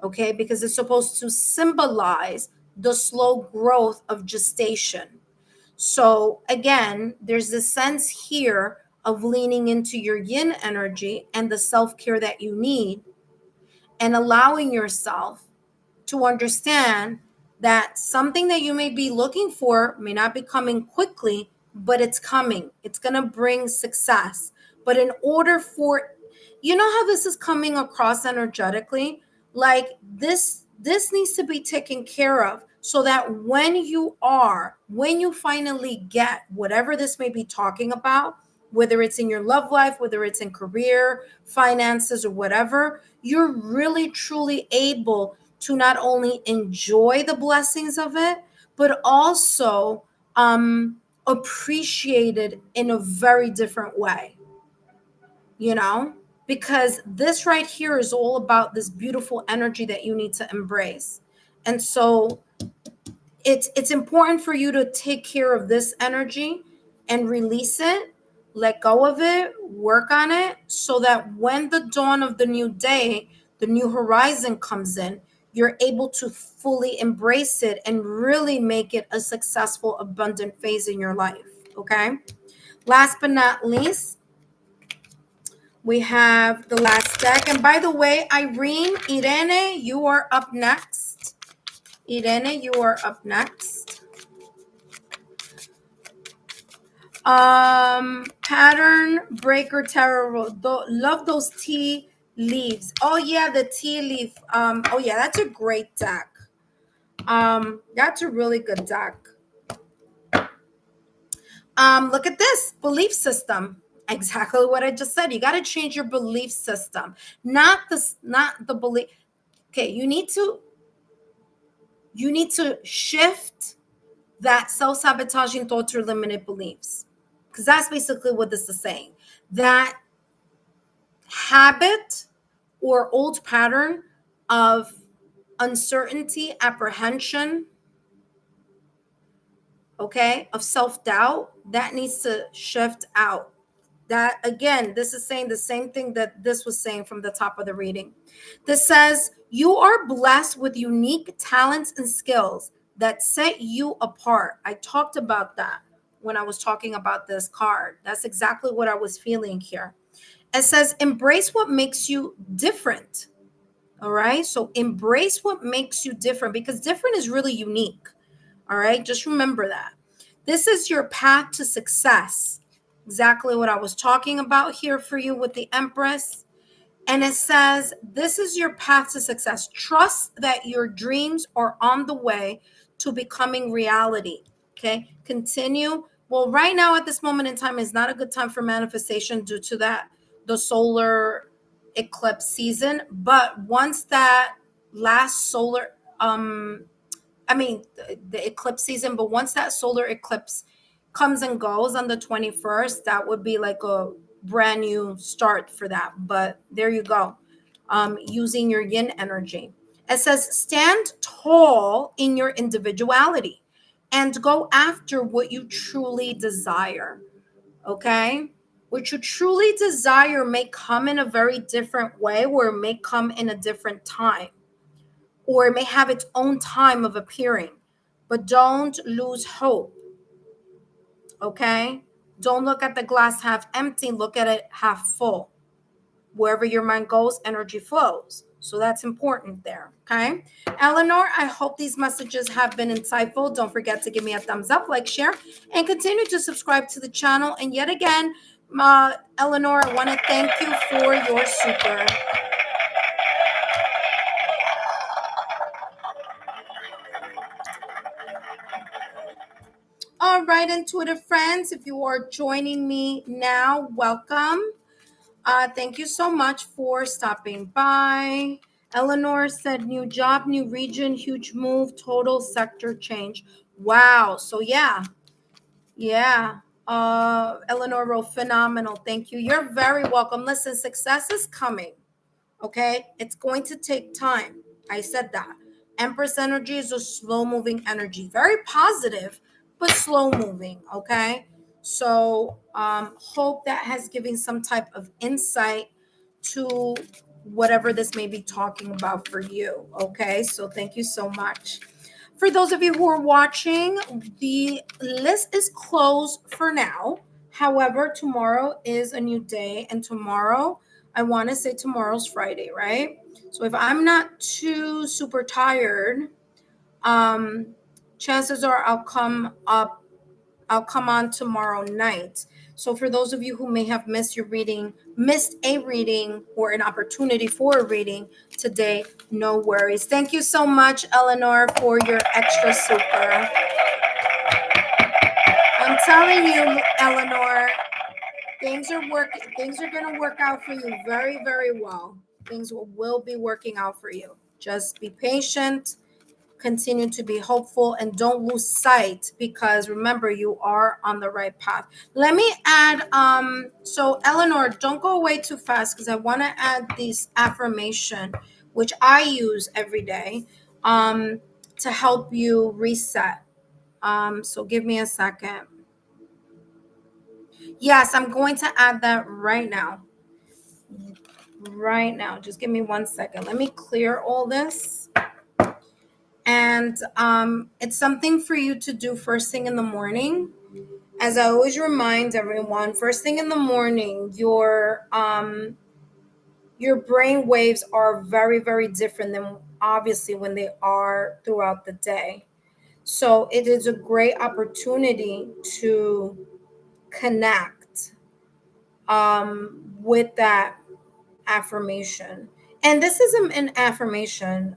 Okay, because it's supposed to symbolize the slow growth of gestation. So again, there's a sense here of leaning into your yin energy and the self-care that you need, and allowing yourself to understand that something that you may be looking for may not be coming quickly, but it's coming. It's going to bring success. But in order for, how this is coming across energetically, like this needs to be taken care of, so that when you finally get whatever this may be talking about, whether it's in your love life, whether it's in career, finances, or whatever, you're really truly able to not only enjoy the blessings of it, but also appreciate it in a very different way, because this right here is all about this beautiful energy that you need to embrace. And so it's important for you to take care of this energy and release it, let go of it, work on it, so that when the dawn of the new day, the new horizon comes in, you're able to fully embrace it and really make it a successful, abundant phase in your life. Okay. Last but not least, we have the last deck. And by the way, Irene, you are up next. Irene, you are up next. Pattern Breaker Tarot. Love those tea leaves. Oh yeah, the tea leaf. Oh yeah, that's a great deck. That's a really good deck. Look at this belief system. Exactly what I just said. You got to change your belief system, not the belief. Okay, you need to shift that self-sabotaging thoughts or limited beliefs, because that's basically what this is saying. That habit or old pattern of uncertainty, apprehension, okay, of self-doubt, That needs to shift out. That again, this is saying the same thing that this was saying from the top of the reading. This says, you are blessed with unique talents and skills that set you apart. I talked about that when I was talking about this card. That's exactly what I was feeling here. It says, embrace what makes you different. All right. So embrace what makes you different, because different is really unique. All right. Just remember that. This is your path to success. Exactly what I was talking about here for you with the Empress. And it says, this is your path to success. Trust that your dreams are on the way to becoming reality. Okay. Continue. Well, right now at this moment in time is not a good time for manifestation due to that, the solar eclipse season. But once that last solar, the eclipse season, but once that solar eclipse comes and goes on the 21st, that would be like a brand new start for that. But there you go. Using your yin energy. It says, stand tall in your individuality and go after what you truly desire. Okay? What you truly desire may come in a very different way, or it may come in a different time, or it may have its own time of appearing. But don't lose hope, okay? Don't look at the glass half empty, look at it half full. Wherever your mind goes, energy flows. So that's important there, okay? Eleanor, I hope these messages have been insightful. Don't forget to give me a thumbs up, like, share, and continue to subscribe to the channel. And yet again, Eleanor, I want to thank you for your super. All right, intuitive friends, if you are joining me now, welcome. Thank you so much for stopping by. Eleanor said, new job, new region, huge move, total sector change. Wow. So yeah. Eleanor wrote, phenomenal. Thank you. You're very welcome. Listen, success is coming. Okay, it's going to take time. I said that. Empress energy is a slow moving energy, very positive, but slow moving. Okay, so hope that has given some type of insight to whatever this may be talking about for you. Okay, so thank you so much. For those of you who are watching, the list is closed for now. However, tomorrow is a new day, and tomorrow, I want to say tomorrow's Friday, right? So if I'm not too super tired, chances are I'll come on tomorrow night. So for those of you who may have missed a reading or an opportunity for a reading today, no worries. Thank you so much, Eleanor, for your extra super. I'm telling you, Eleanor, things are going to work out for you very, very well. Things will be working out for you. Just be patient, continue to be hopeful, and don't lose sight, because remember, you are on the right path. Let me add, so Eleanor, don't go away too fast, because I want to add this affirmation, which I use every day, to help you reset. So give me a second. Yes, I'm going to add that right now. Right now. Just give me 1 second. Let me clear all this. And it's something for you to do first thing in the morning. As I always remind everyone, first thing in the morning, your brain waves are very, very different than obviously when they are throughout the day. So it is a great opportunity to connect with that affirmation. And this is an affirmation.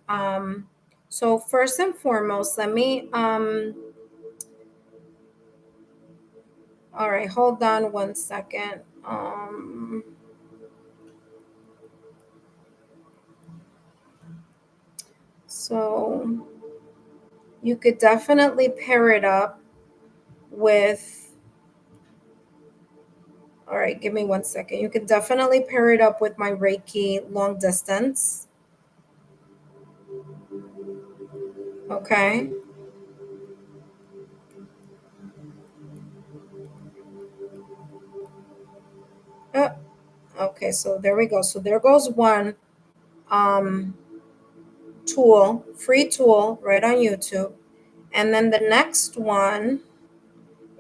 So first and foremost, let me all right, hold on 1 second. So you could definitely pair it up with, all right, give me 1 second. You could definitely pair it up with my Reiki long distance. Okay. Oh, okay, so there we go. So there goes one um, tool, free tool, right on YouTube. And then the next one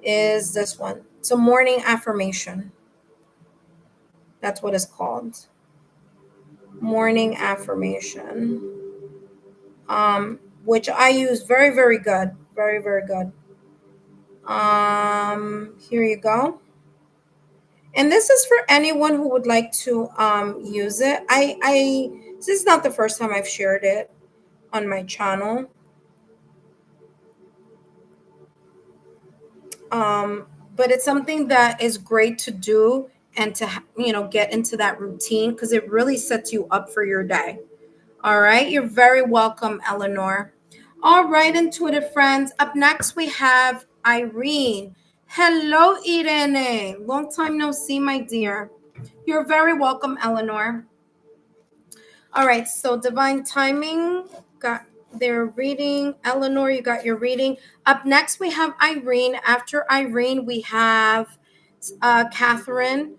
is this one. It's a morning affirmation. That's what it's called. Morning affirmation. Which I use, very, very good. Very, very good. Here you go. And this is for anyone who would like to use it. This is not the first time I've shared it on my channel. Um, but it's something that is great to do and to get into that routine because it really sets you up for your day. All right, you're very welcome, Eleanor. All right, intuitive friends. Up next, we have Irene. Hello, Irene. Long time no see, my dear. You're very welcome, Eleanor. All right, so divine timing got their reading. Eleanor, you got your reading. Up next, we have Irene. After Irene, we have Catherine,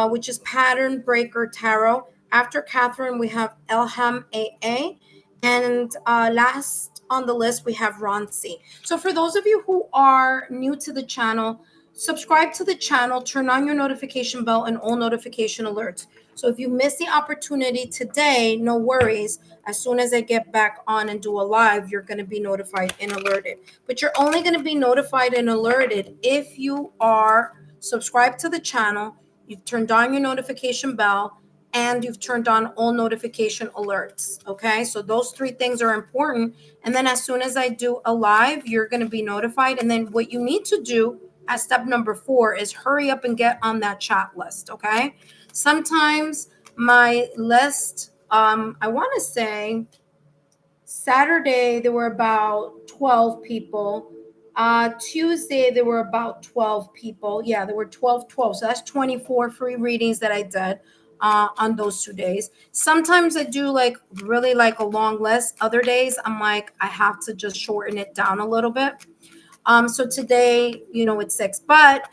which is Pattern Breaker Tarot. After Catherine, we have Elham AA. And last on the list, we have Ronsi. So for those of you who are new to the channel, subscribe to the channel, turn on your notification bell and all notification alerts. So if you miss the opportunity today, no worries. As soon as I get back on and do a live, you're going to be notified and alerted. But you're only going to be notified and alerted if you are subscribed to the channel, you've turned on your notification bell, and you've turned on all notification alerts. Okay, so those three things are important. And then as soon as I do a live, you're going to be notified. And then what you need to do as step number 4 is hurry up and get on that chat list. Okay, sometimes my list, I want to say Saturday there were about 12 people. Tuesday there were about 12 people. Yeah, there were 12. So that's 24 free readings that I did on those 2 days. Sometimes I do like really like a long list. Other days I'm like I have to just shorten it down a little bit. So today, it's 6, but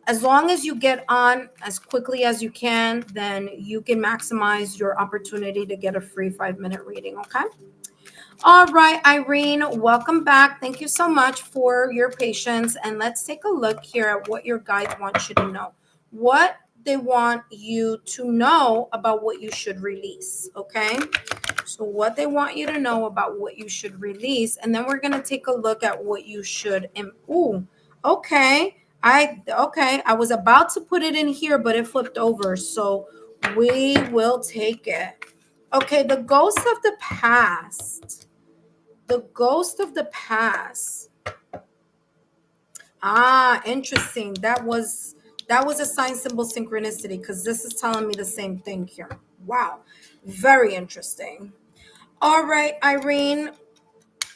as long as you get on as quickly as you can, then you can maximize your opportunity to get a free 5-minute reading. Okay. All right, Irene, welcome back. Thank you so much for your patience. And let's take a look here at what your guides want you to know. What they want you to know about what you should release, okay? So what they want you to know about what you should release. And then we're going to take a look at what you should. Okay. I was about to put it in here, but it flipped over. So we will take it. Okay, the ghost of the past. The ghost of the past. Interesting. That was a sign symbol synchronicity because this is telling me the same thing here. Wow. Very interesting. All right, Irene,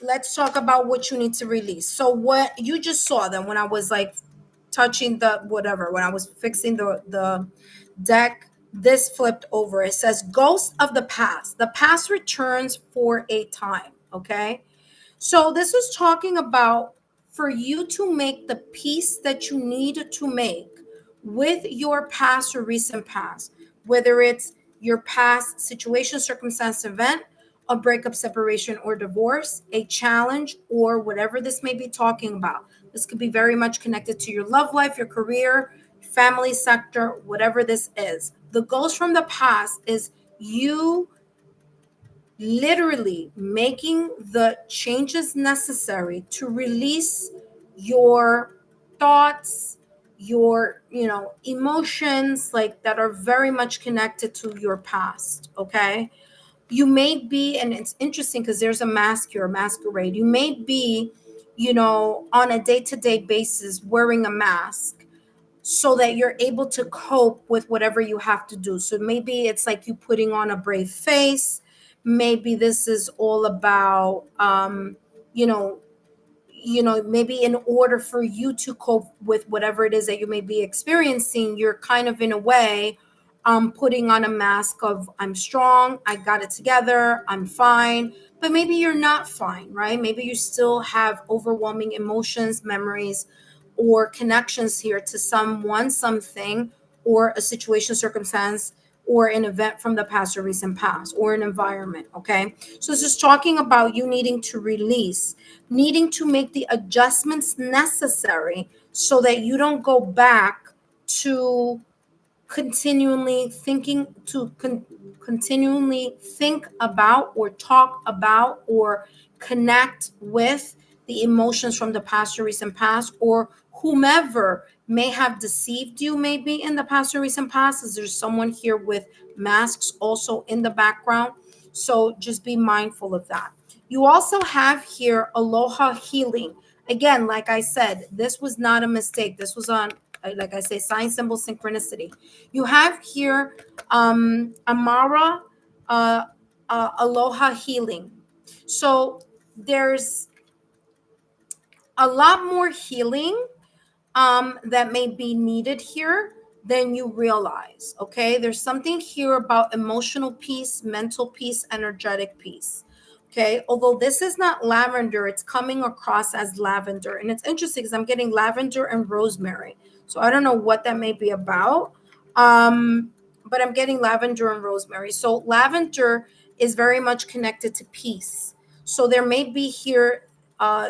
let's talk about what you need to release. So what you just saw then when I was like touching the whatever, when I was fixing the deck, this flipped over. It says ghost of the past. The past returns for a time, okay? So this is talking about for you to make the peace that you need to make with your past or recent past, whether it's your past situation, circumstance, event, a breakup, separation, or divorce, a challenge, or whatever this may be talking about. This could be very much connected to your love life, your career, family sector, whatever this is. The goals from the past is you literally making the changes necessary to release your thoughts, your emotions, like that are very much connected to your past. Okay, you may be, and it's interesting because there's a mask here, a masquerade. You may be on a day-to-day basis wearing a mask so that you're able to cope with whatever you have to do. So maybe it's like you putting on a brave face. Maybe this is all about, you know, maybe in order for you to cope with whatever it is that you may be experiencing, you're kind of in a way putting on a mask of I'm strong, I got it together, I'm fine. But maybe you're not fine, right? Maybe you still have overwhelming emotions, memories, or connections here to someone, something, or a situation, circumstance, or an event from the past or recent past, or an environment. Okay, so this is talking about you needing to release, needing to make the adjustments necessary so that you don't go back to continually thinking to continually think about or talk about or connect with the emotions from the past or recent past, or whomever may have deceived you maybe in the past or recent past, as there's someone here with masks also in the background. So just be mindful of that. You also have here aloha healing. Again, like I said, this was not a mistake. This was on, like I say, sign, symbol, synchronicity. You have here Amara Aloha Healing. So there's a lot more healing that may be needed here than you realize. Okay, there's something here about emotional peace, mental peace, energetic peace. Okay, although this is not lavender, it's coming across as lavender, and it's interesting because I'm getting lavender and rosemary. So I don't know what that may be about, but I'm getting lavender and rosemary. So lavender is very much connected to peace. So there may be here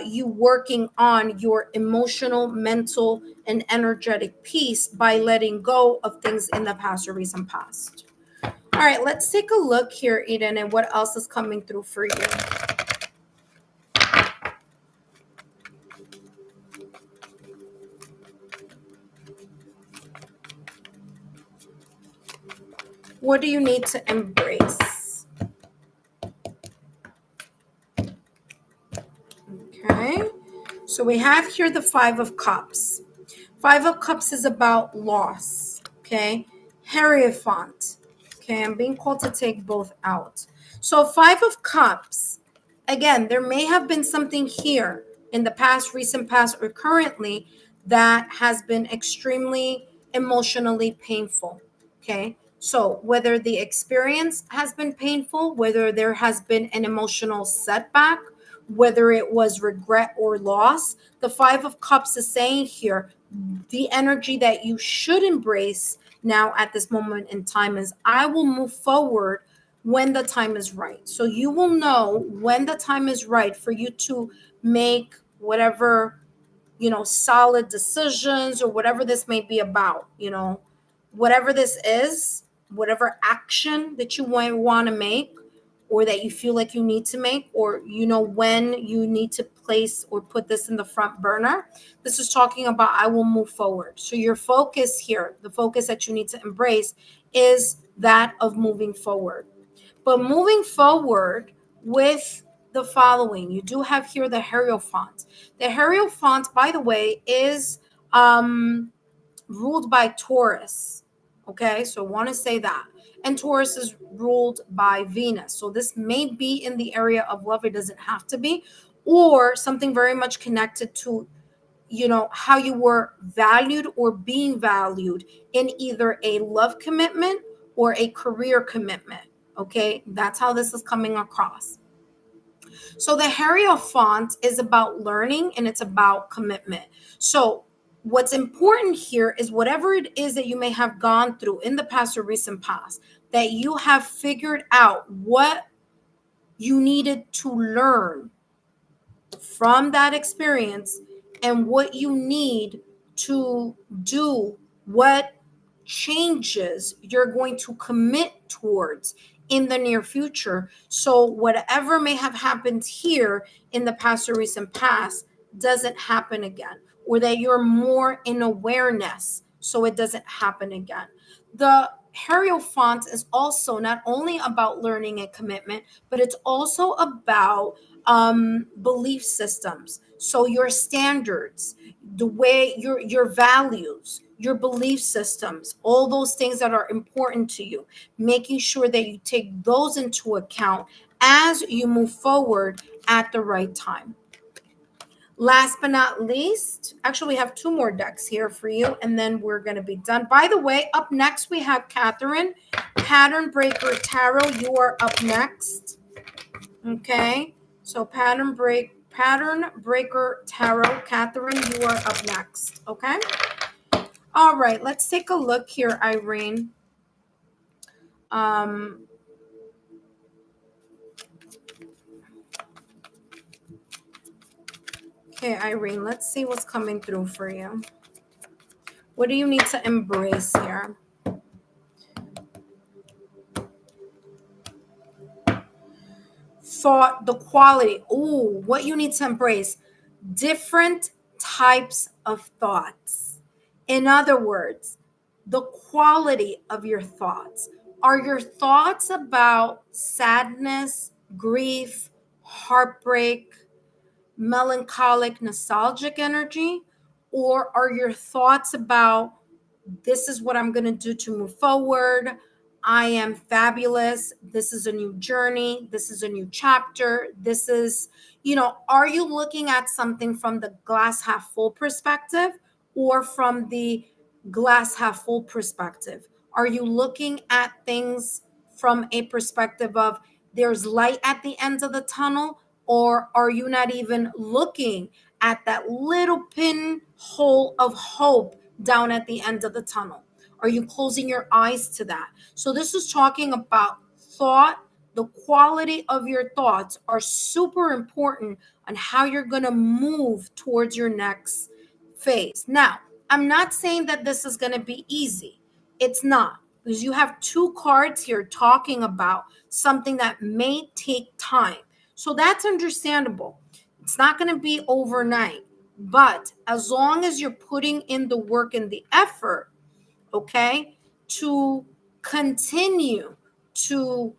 you working on your emotional, mental, and energetic peace by letting go of things in the past or recent past. All right, let's take a look here, Eden, and what else is coming through for you. What do you need to embrace? Okay, so we have here the Five of Cups. Five of Cups is about loss. Okay, Hierophant. Okay, I'm being called to take both out. So Five of Cups, again, there may have been something here in the past, recent past, or currently that has been extremely emotionally painful. Okay, so whether the experience has been painful, whether there has been an emotional setback, whether it was regret or loss, the Five of Cups is saying here the energy that you should embrace now at this moment in time is I will move forward when the time is right. So you will know when the time is right for you to make whatever, solid decisions or whatever this may be about, whatever this is, whatever action that you want to make or that you feel like you need to make, or when you need to place or put this in the front burner. This is talking about I will move forward. So your focus here, the focus that you need to embrace is that of moving forward. But moving forward with the following, you do have here the Hierophant. The Hierophant, by the way, is ruled by Taurus. Okay, so I want to say that. And Taurus is ruled by Venus. So this may be in the area of love. It doesn't have to be. Or something very much connected to, how you were valued or being valued in either a love commitment or a career commitment. Okay, that's how this is coming across. So the Hierophant is about learning and it's about commitment. So what's important here is whatever it is that you may have gone through in the past or recent past, that you have figured out what you needed to learn from that experience and what you need to do, what changes you're going to commit towards in the near future. So whatever may have happened here in the past or recent past doesn't happen again, or that you're more in awareness so it doesn't happen again. The Hierophant is also not only about learning and commitment, but it's also about belief systems. So your standards, the way your values, your belief systems, all those things that are important to you, making sure that you take those into account as you move forward at the right time. Last but not least, actually, we have two more decks here for you, and then we're going to be done. By the way, up next, we have Catherine, Pattern Breaker Tarot. You are up next. Okay, so Pattern Breaker Tarot, Catherine, you are up next. Okay. All right, let's take a look here, Irene. Okay, Irene, let's see what's coming through for you. What do you need to embrace here? Thought, the quality. Ooh, what you need to embrace. Different types of thoughts. In other words, the quality of your thoughts. Are your thoughts about sadness, grief, heartbreak, melancholic, nostalgic energy? Or are your thoughts about this is what I'm going to do to move forward? I am fabulous. This is a new journey. This is a new chapter. This is, are you looking at something from the glass half full perspective or from the glass half full perspective? Are you looking at things from a perspective of there's light at the end of the tunnel? Or are you not even looking at that little pinhole of hope down at the end of the tunnel? Are you closing your eyes to that? So this is talking about thought. The quality of your thoughts are super important on how you're going to move towards your next phase. Now, I'm not saying that this is going to be easy. It's not, because you have two cards here talking about something that may take time. So that's understandable. It's not going to be overnight. But as long as you're putting in the work and the effort, okay, to continue to,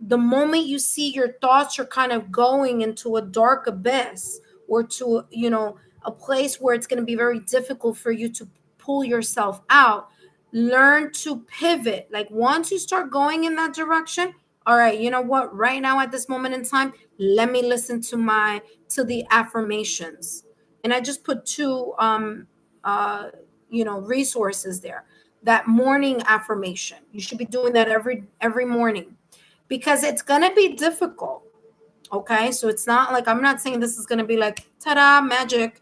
the moment you see your thoughts are kind of going into a dark abyss or to, a place where it's going to be very difficult for you to pull yourself out, learn to pivot. Like once you start going in that direction, all right, you know what? Right now at this moment in time, let me listen to the affirmations. And I just put two resources there. That morning affirmation. You should be doing that every morning, because it's going to be difficult. Okay. So it's not like, I'm not saying this is going to be like, ta-da, magic,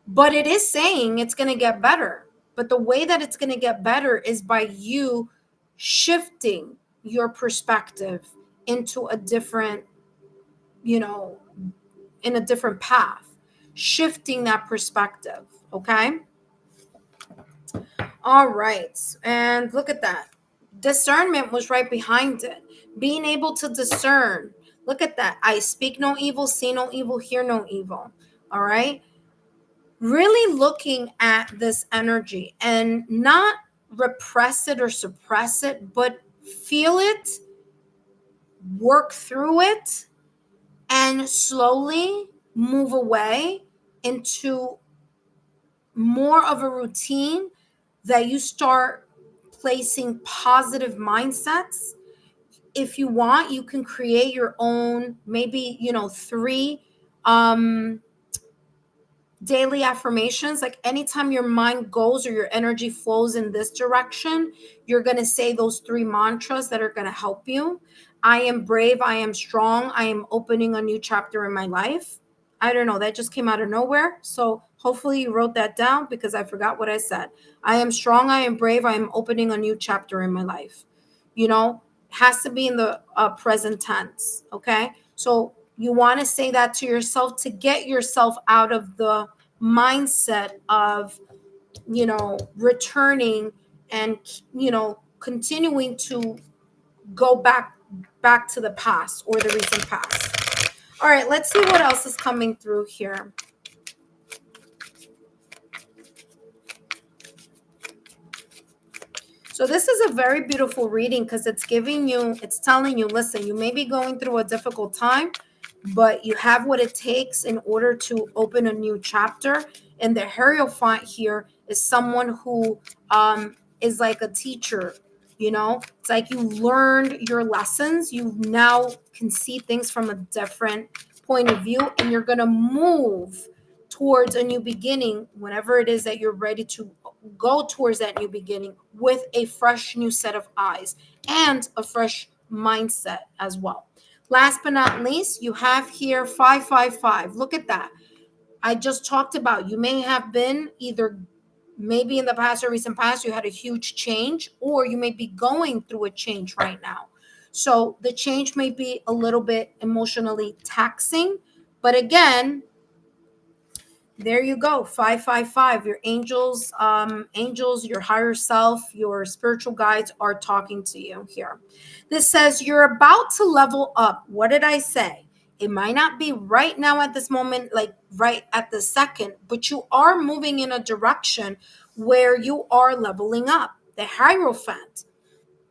but it is saying it's going to get better. But the way that it's going to get better is by you shifting your perspective into a different, in a different path, shifting that perspective. Okay. All right. And look at that. Discernment was right behind it. Being able to discern. Look at that. I speak no evil, see no evil, hear no evil. All right. Really looking at this energy and not repress it or suppress it, but feel it, work through it, and slowly move away into more of a routine that you start placing positive mindsets. If you want, you can create your own, maybe, 3 daily affirmations. Like anytime your mind goes or your energy flows in this direction, you're going to say those 3 mantras that are going to help you. I am brave, I am strong, I am opening a new chapter in my life. I don't know, that just came out of nowhere. So hopefully you wrote that down, because I forgot what I said. I am strong, I am brave, I am opening a new chapter in my life. Has to be in the present tense. Okay. So you want to say that to yourself to get yourself out of the mindset of, returning and, continuing to go back to the past or the recent past. All right, let's see what else is coming through here. So this is a very beautiful reading, because it's telling you, listen, you may be going through a difficult time, but you have what it takes in order to open a new chapter. And the Hierophant here is someone who is like a teacher. It's like you learned your lessons. You now can see things from a different point of view, and you're going to move towards a new beginning whenever it is that you're ready to go towards that new beginning with a fresh new set of eyes and a fresh mindset as well. Last but not least, you have here 555. Look at that. I just talked about, you may have been either maybe in the past or recent past, you had a huge change, or you may be going through a change right now. So the change may be a little bit emotionally taxing, but again, there you go. 555. Your angels, your higher self, your spiritual guides are talking to you here. This says you're about to level up. What did I say? It might not be right now at this moment, like right at the second, but you are moving in a direction where you are leveling up. The Hierophant.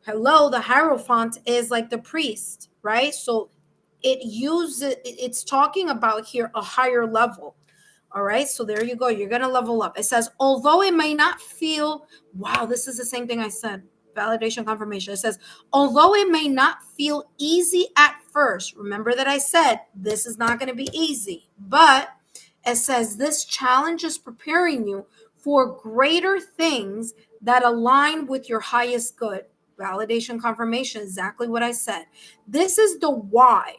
Hello, the Hierophant is like the priest, right? So it's talking about here a higher level. All right, so there you go. You're going to level up. It says, although it may not feel, wow, this is the same thing I said, validation confirmation. It says, although it may not feel easy at first, remember that I said this is not going to be easy, but it says this challenge is preparing you for greater things that align with your highest good. Validation confirmation, exactly what I said. This is the why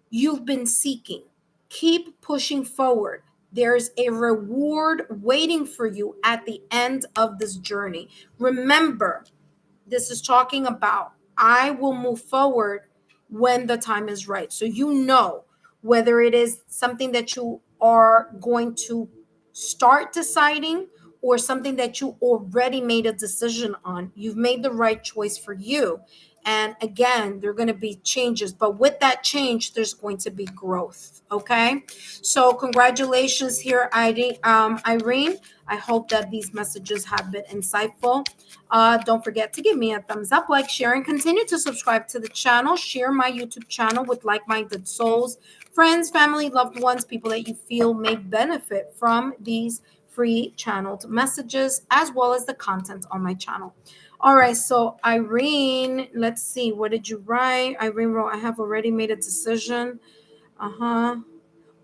you've been seeking. Keep pushing forward. There's a reward waiting for you at the end of this journey. Remember, this is talking about I will move forward when the time is right. So you know whether it is something that you are going to start deciding or something that you already made a decision on. You've made the right choice for you. And again, there are going to be changes, but with that change, there's going to be growth. Okay. So congratulations here, Irene. I hope that these messages have been insightful. Don't forget to give me a thumbs up, like, share, and continue to subscribe to the channel. Share my YouTube channel with like-minded souls, friends, family, loved ones, people that you feel may benefit from these free channeled messages, as well as the content on my channel. All right, so Irene, let's see. What did you write? Irene wrote, I have already made a decision.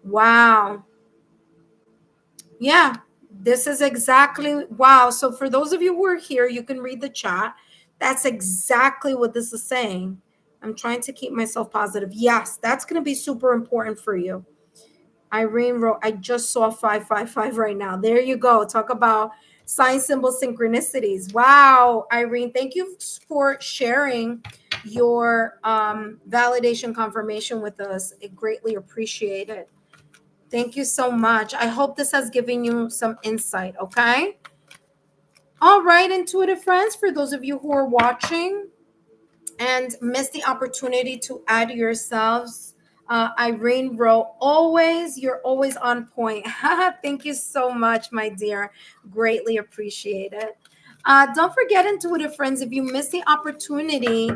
Wow. Yeah, this is exactly, wow. So for those of you who are here, you can read the chat. That's exactly what this is saying. I'm trying to keep myself positive. Yes, that's going to be super important for you. Irene wrote, I just saw 555 right now. There you go. Talk about sign symbol synchronicities. Wow, Irene, thank you for sharing your validation confirmation with us. I greatly appreciate it. Thank you so much. I hope this has given you some insight, okay? All right, intuitive friends, for those of you who are watching and missed the opportunity to add yourselves, Irene wrote, you're always on point. Thank you so much, my dear. Greatly appreciate it. Don't forget, intuitive friends, if you missed the opportunity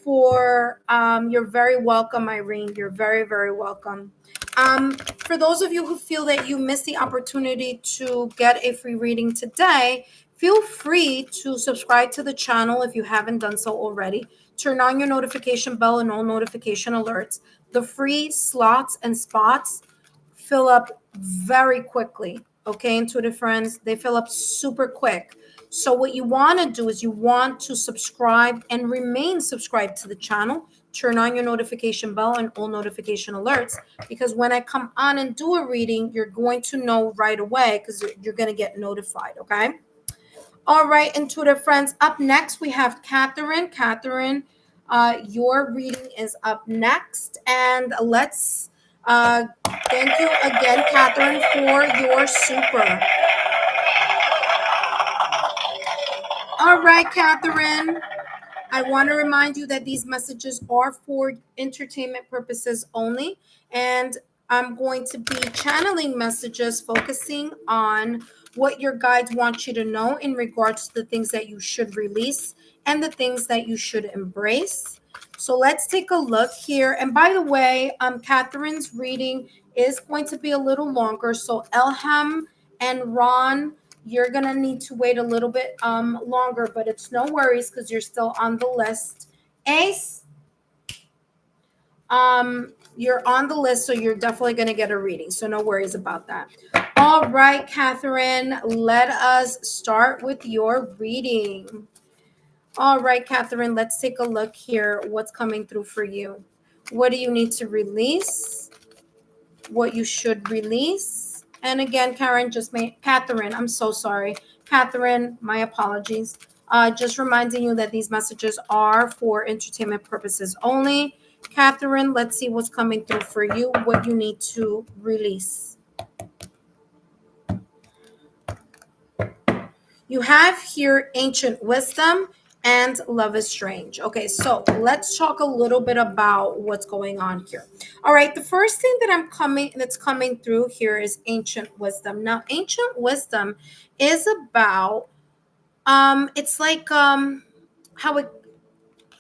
you're very welcome, Irene. You're very, very welcome. For those of you who feel that you missed the opportunity to get a free reading today, feel free to subscribe to the channel if you haven't done so already. Turn on your notification bell and all notification alerts. The free slots and spots fill up very quickly. Okay, intuitive friends, they fill up super quick. So what you want to do is you want to subscribe and remain subscribed to the channel. Turn on your notification bell and all notification alerts, because when I come on and do a reading, you're going to know right away, because you're going to get notified. Okay. All right, intuitive friends. Up next, we have Catherine. Catherine, your reading is up next. And let's thank you again, Catherine, for your super. All right, Catherine. I want to remind you that these messages are for entertainment purposes only. And I'm going to be channeling messages focusing on what your guides want you to know in regards to the things that you should release and the things that you should embrace. So let's take a look here. And by the way, Catherine's reading is going to be a little longer. So Elham and Ron, you're going to need to wait a little bit longer, but it's no worries because you're still on the list. Ace, you're on the list, so you're definitely going to get a reading. So no worries about that. All right, Catherine, let us start with your reading. All right, Catherine, let's take a look here. What's coming through for you? What do you need to release? What you should release? And again, Catherine, I'm so sorry. Catherine, my apologies. Just reminding you that these messages are for entertainment purposes only. Catherine, let's see what's coming through for you, what you need to release. You have here ancient wisdom and love is strange. Okay, so let's talk a little bit about what's going on here. All right, the first thing that's coming through here is ancient wisdom. Now, ancient wisdom is about it's like how it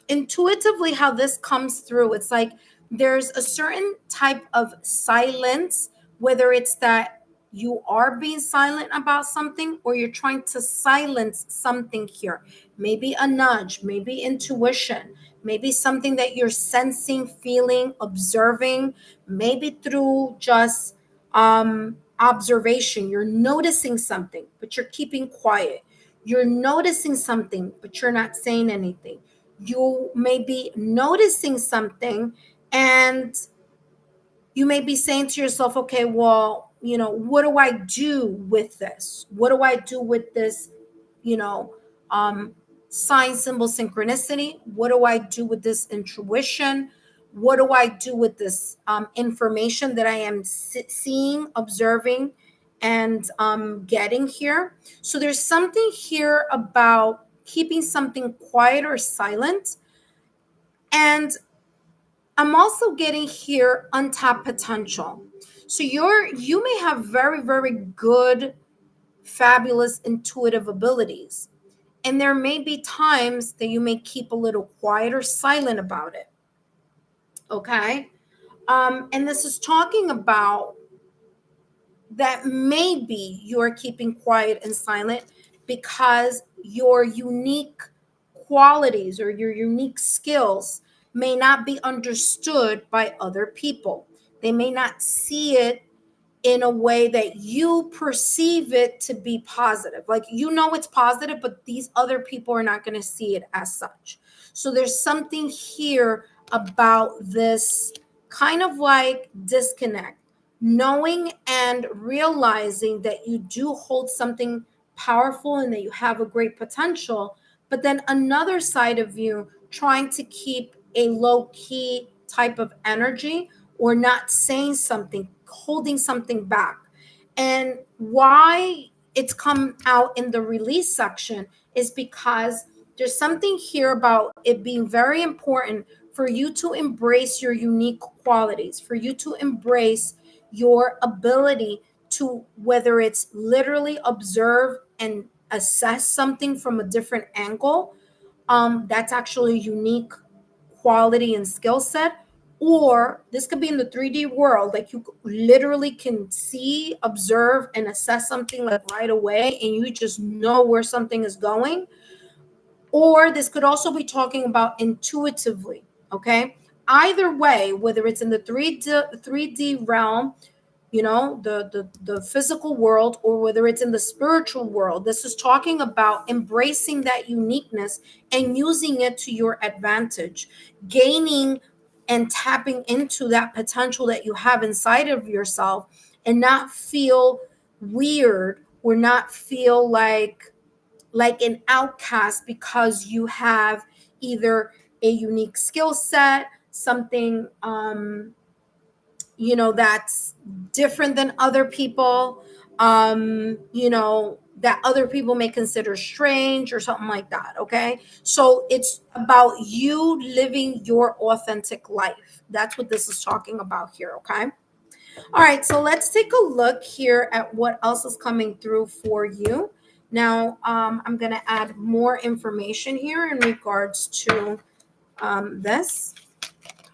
intuitively how this comes through. It's like there's a certain type of silence, whether it's that you are being silent about something or you're trying to silence something here. Maybe a nudge, maybe intuition, maybe something that you're sensing, feeling, observing, maybe through just observation. You're noticing something, but you're keeping quiet. You're noticing something, but you're not saying anything. You may be noticing something and you may be saying to yourself, okay, well, what do I do with this? What do I do with this, you know, sign, symbol, synchronicity? What do I do with this intuition? What do I do with this information that I am seeing, observing, and getting here? So there's something here about keeping something quiet or silent. And I'm also getting here untapped potential. So you may have very, very good, fabulous intuitive abilities. And there may be times that you may keep a little quiet or silent about it. Okay. And this is talking about that maybe you're keeping quiet and silent because your unique qualities or your unique skills may not be understood by other people. They may not see it in a way that you perceive it to be positive. Like, it's positive, but these other people are not going to see it as such. So there's something here about this kind of like disconnect, knowing and realizing that you do hold something powerful and that you have a great potential, but then another side of you trying to keep a low key type of energy or not saying something, holding something back. And why it's come out in the release section is because there's something here about it being very important for you to embrace your unique qualities, for you to embrace your ability to, whether it's literally observe and assess something from a different angle, that's actually a unique quality and skill set. Or this could be in the 3D world, like you literally can see, observe, and assess something like right away, and you just know where something is going. Or this could also be talking about intuitively. Okay, either way, whether it's in the 3D realm, the physical world, or whether it's in the spiritual world, this is talking about embracing that uniqueness and using it to your advantage, gaining and tapping into that potential that you have inside of yourself, and not feel weird or not feel like an outcast because you have either a unique skill set, something that's different than other people, that other people may consider strange or something like that. Okay, so it's about you living your authentic life. That's what this is talking about here. Okay, all right, so let's take a look here at what else is coming through for you. Now, I'm going to add more information here in regards to this.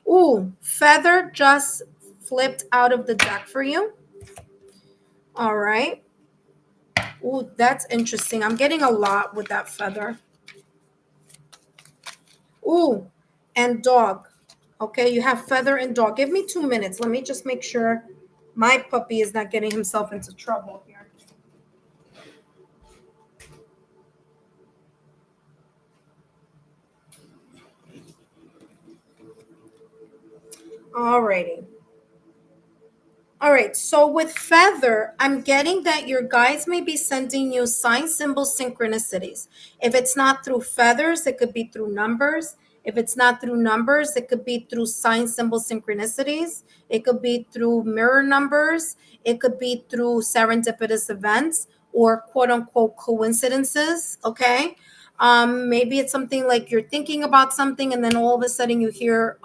Ooh, feather just flipped out of the deck for you. All right. Ooh, that's interesting. I'm getting a lot with that feather. Ooh, and dog. Okay, you have feather and dog. Give me 2 minutes. Let me just make sure my puppy is not getting himself into trouble here. Alrighty. All right, so with feather, I'm getting that your guides may be sending you sign symbol synchronicities. If it's not through feathers, it could be through numbers. If it's not through numbers, it could be through sign symbol synchronicities. It could be through mirror numbers. It could be through serendipitous events or quote unquote coincidences. Okay. Maybe it's something like you're thinking about something and then all of a sudden you hear,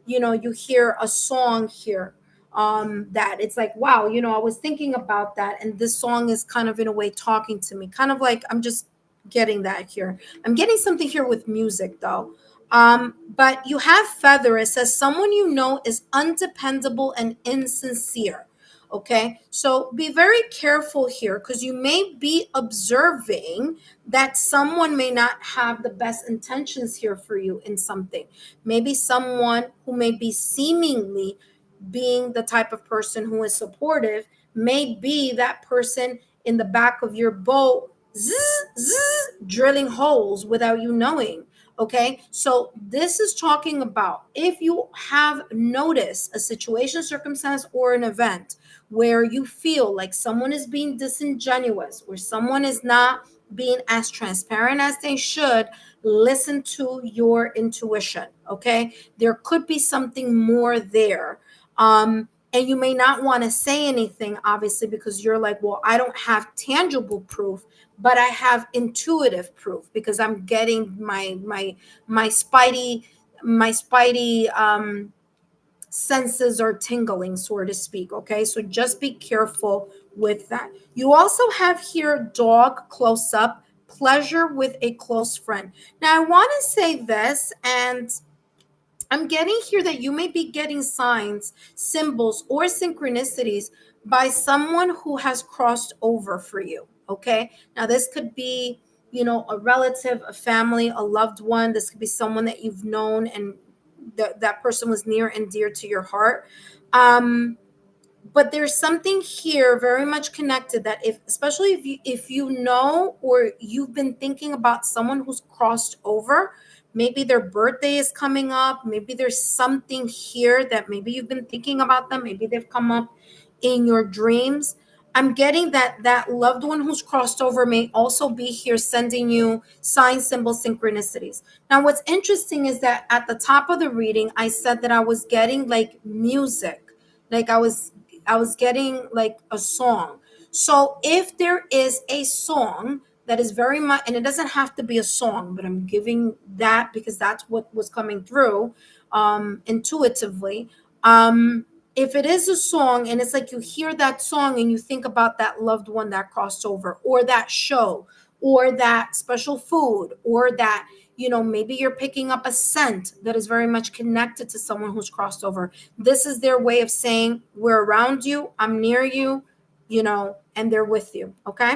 you hear a song here, that it's like, wow, I was thinking about that and this song is kind of in a way talking to me, kind of like, I'm just getting that here. I'm getting something here with music though. But you have feather. It says someone you know is undependable and insincere. Okay, so be very careful here because you may be observing that someone may not have the best intentions here for you in something. Maybe someone who may be seemingly being the type of person who is supportive may be that person in the back of your boat, zzz, zzz, drilling holes without you knowing. Okay, so this is talking about if you have noticed a situation, circumstance, or an event where you feel like someone is being disingenuous or someone is not being as transparent as they should, listen to your intuition. Okay, there could be something more there. And you may not want to say anything, obviously, because you're like, well, I don't have tangible proof, but I have intuitive proof because I'm getting my spidey senses are tingling, so to speak. Okay, so just be careful with that. You also have here dog close up, pleasure with a close friend. Now I want to say this, and I'm getting here that you may be getting signs, symbols, or synchronicities by someone who has crossed over for you. Okay. Now, this could be, a relative, a family, a loved one. This could be someone that you've known and that person was near and dear to your heart. But there's something here very much connected that if, especially if you know or you've been thinking about someone who's crossed over, maybe their birthday is coming up, maybe there's something here that maybe you've been thinking about them, maybe they've come up in your dreams. I'm getting that loved one who's crossed over may also be here sending you sign symbol synchronicities. Now what's interesting is that at the top of the reading I said that I was getting like music, like I was getting like a song. So if there is a song that is very much, and it doesn't have to be a song, but I'm giving that because that's what was coming through intuitively. If it is a song and it's like you hear that song and you think about that loved one that crossed over, or that show, or that special food, or that, maybe you're picking up a scent that is very much connected to someone who's crossed over. This is their way of saying, we're around you, I'm near you, and they're with you. Okay.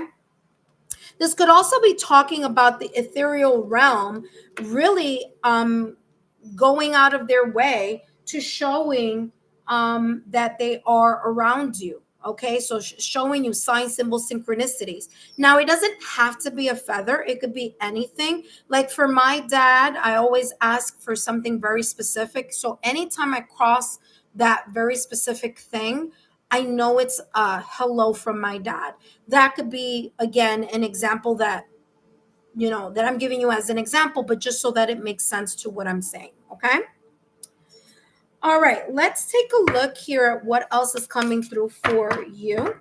This could also be talking about the ethereal realm, really going out of their way to showing that they are around you. Okay, so showing you sign, symbol, synchronicities. Now, it doesn't have to be a feather, it could be anything. Like for my dad, I always ask for something very specific. So anytime I cross that very specific thing, I know it's a hello from my dad. That could be, again, an example that I'm giving you as an example, but just so that it makes sense to what I'm saying. Okay. All right, let's take a look here at what else is coming through for you.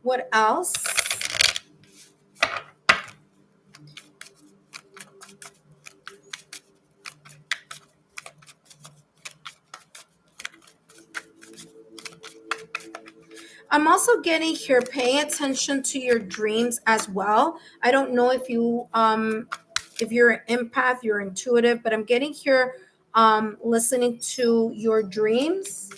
What else? I'm also getting here, paying attention to your dreams as well. I don't know if you're an empath, you're intuitive, but I'm getting here listening to your dreams.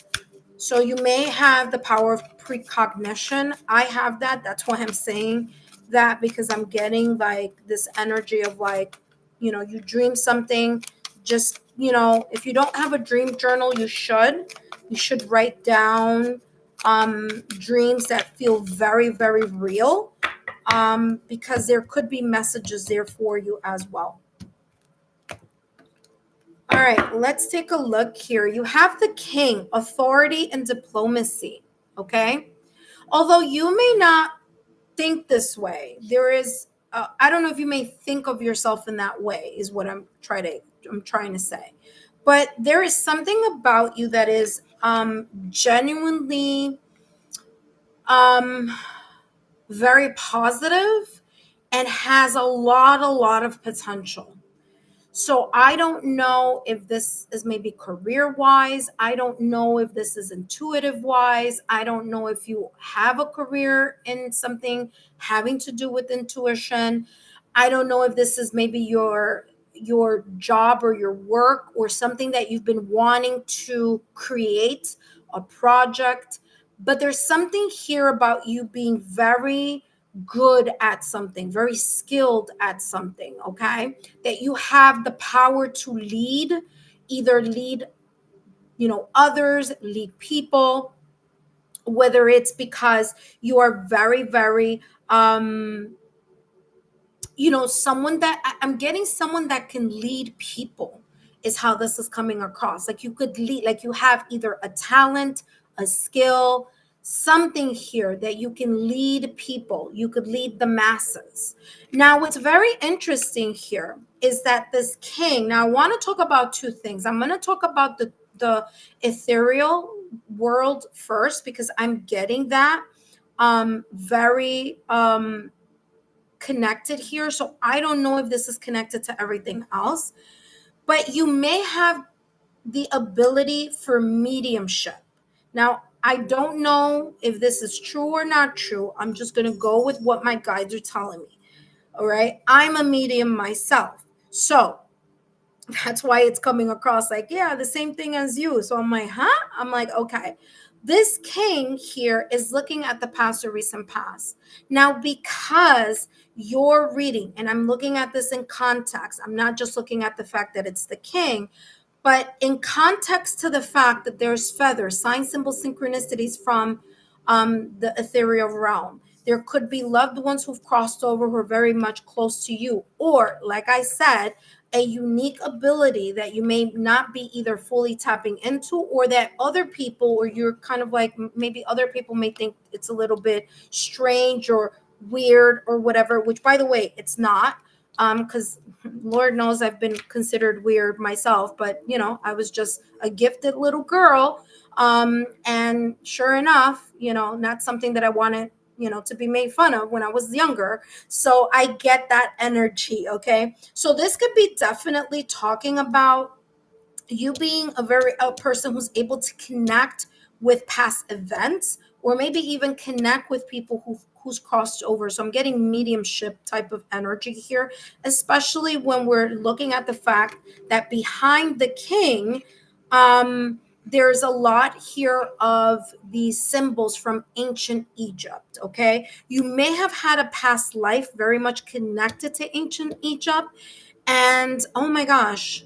So you may have the power of precognition. I have that. That's why I'm saying that, because I'm getting like this energy of like, you dream something. Just, if you don't have a dream journal, you should. You should write down dreams that feel very, very real, because there could be messages there for you as well. All right, let's take a look here. You have the king, authority and diplomacy. Okay. Although you may not think this way, there is, I don't know if you may think of yourself in that way, is what I'm trying to say. But there is something about you that is genuinely very positive and has a lot of potential. So I don't know if this is maybe career wise. I don't know if this is intuitive wise. I don't know if you have a career in something having to do with intuition. I don't know if this is maybe your job or your work or something that you've been wanting to create, a project. But there's something here about you being very good at something, very skilled at something, okay? That you have the power to lead, either lead, others, lead people, whether it's because you are very, very, someone that I'm getting, someone that can lead people is how this is coming across. Like you could lead, like you have either a talent, a skill, something here that you can lead people. You could lead the masses. Now, what's very interesting here is that this king, now I want to talk about two things. I'm going to talk about the ethereal world first, because I'm getting that very connected here. So I don't know if this is connected to everything else, but you may have the ability for mediumship. Now, I don't know if this is true or not true. I'm just going to go with what my guides are telling me. All right. I'm a medium myself. So that's why it's coming across like, yeah, the same thing as you. So I'm like, huh? I'm like, okay. This king here is looking at the past or recent past. Now, because you're reading, and I'm looking at this in context, I'm not just looking at the fact that it's the king, but in context to the fact that there's feathers, sign, symbol, synchronicities from the ethereal realm. There could be loved ones who've crossed over who are very much close to you. Or, like I said, a unique ability that you may not be either fully tapping into, or that other people, or you're kind of like, maybe other people may think it's a little bit strange or weird or whatever, which by the way, it's not. Because Lord knows I've been considered weird myself, but I was just a gifted little girl. And sure enough, not something that I wanted, to be made fun of when I was younger. So I get that energy. Okay. So this could be definitely talking about you being a person who's able to connect with past events, or maybe even connect with people who's crossed over. So I'm getting mediumship type of energy here, especially when we're looking at the fact that behind the king, there's a lot here of these symbols from ancient Egypt. Okay, you may have had a past life very much connected to ancient Egypt, and oh my gosh,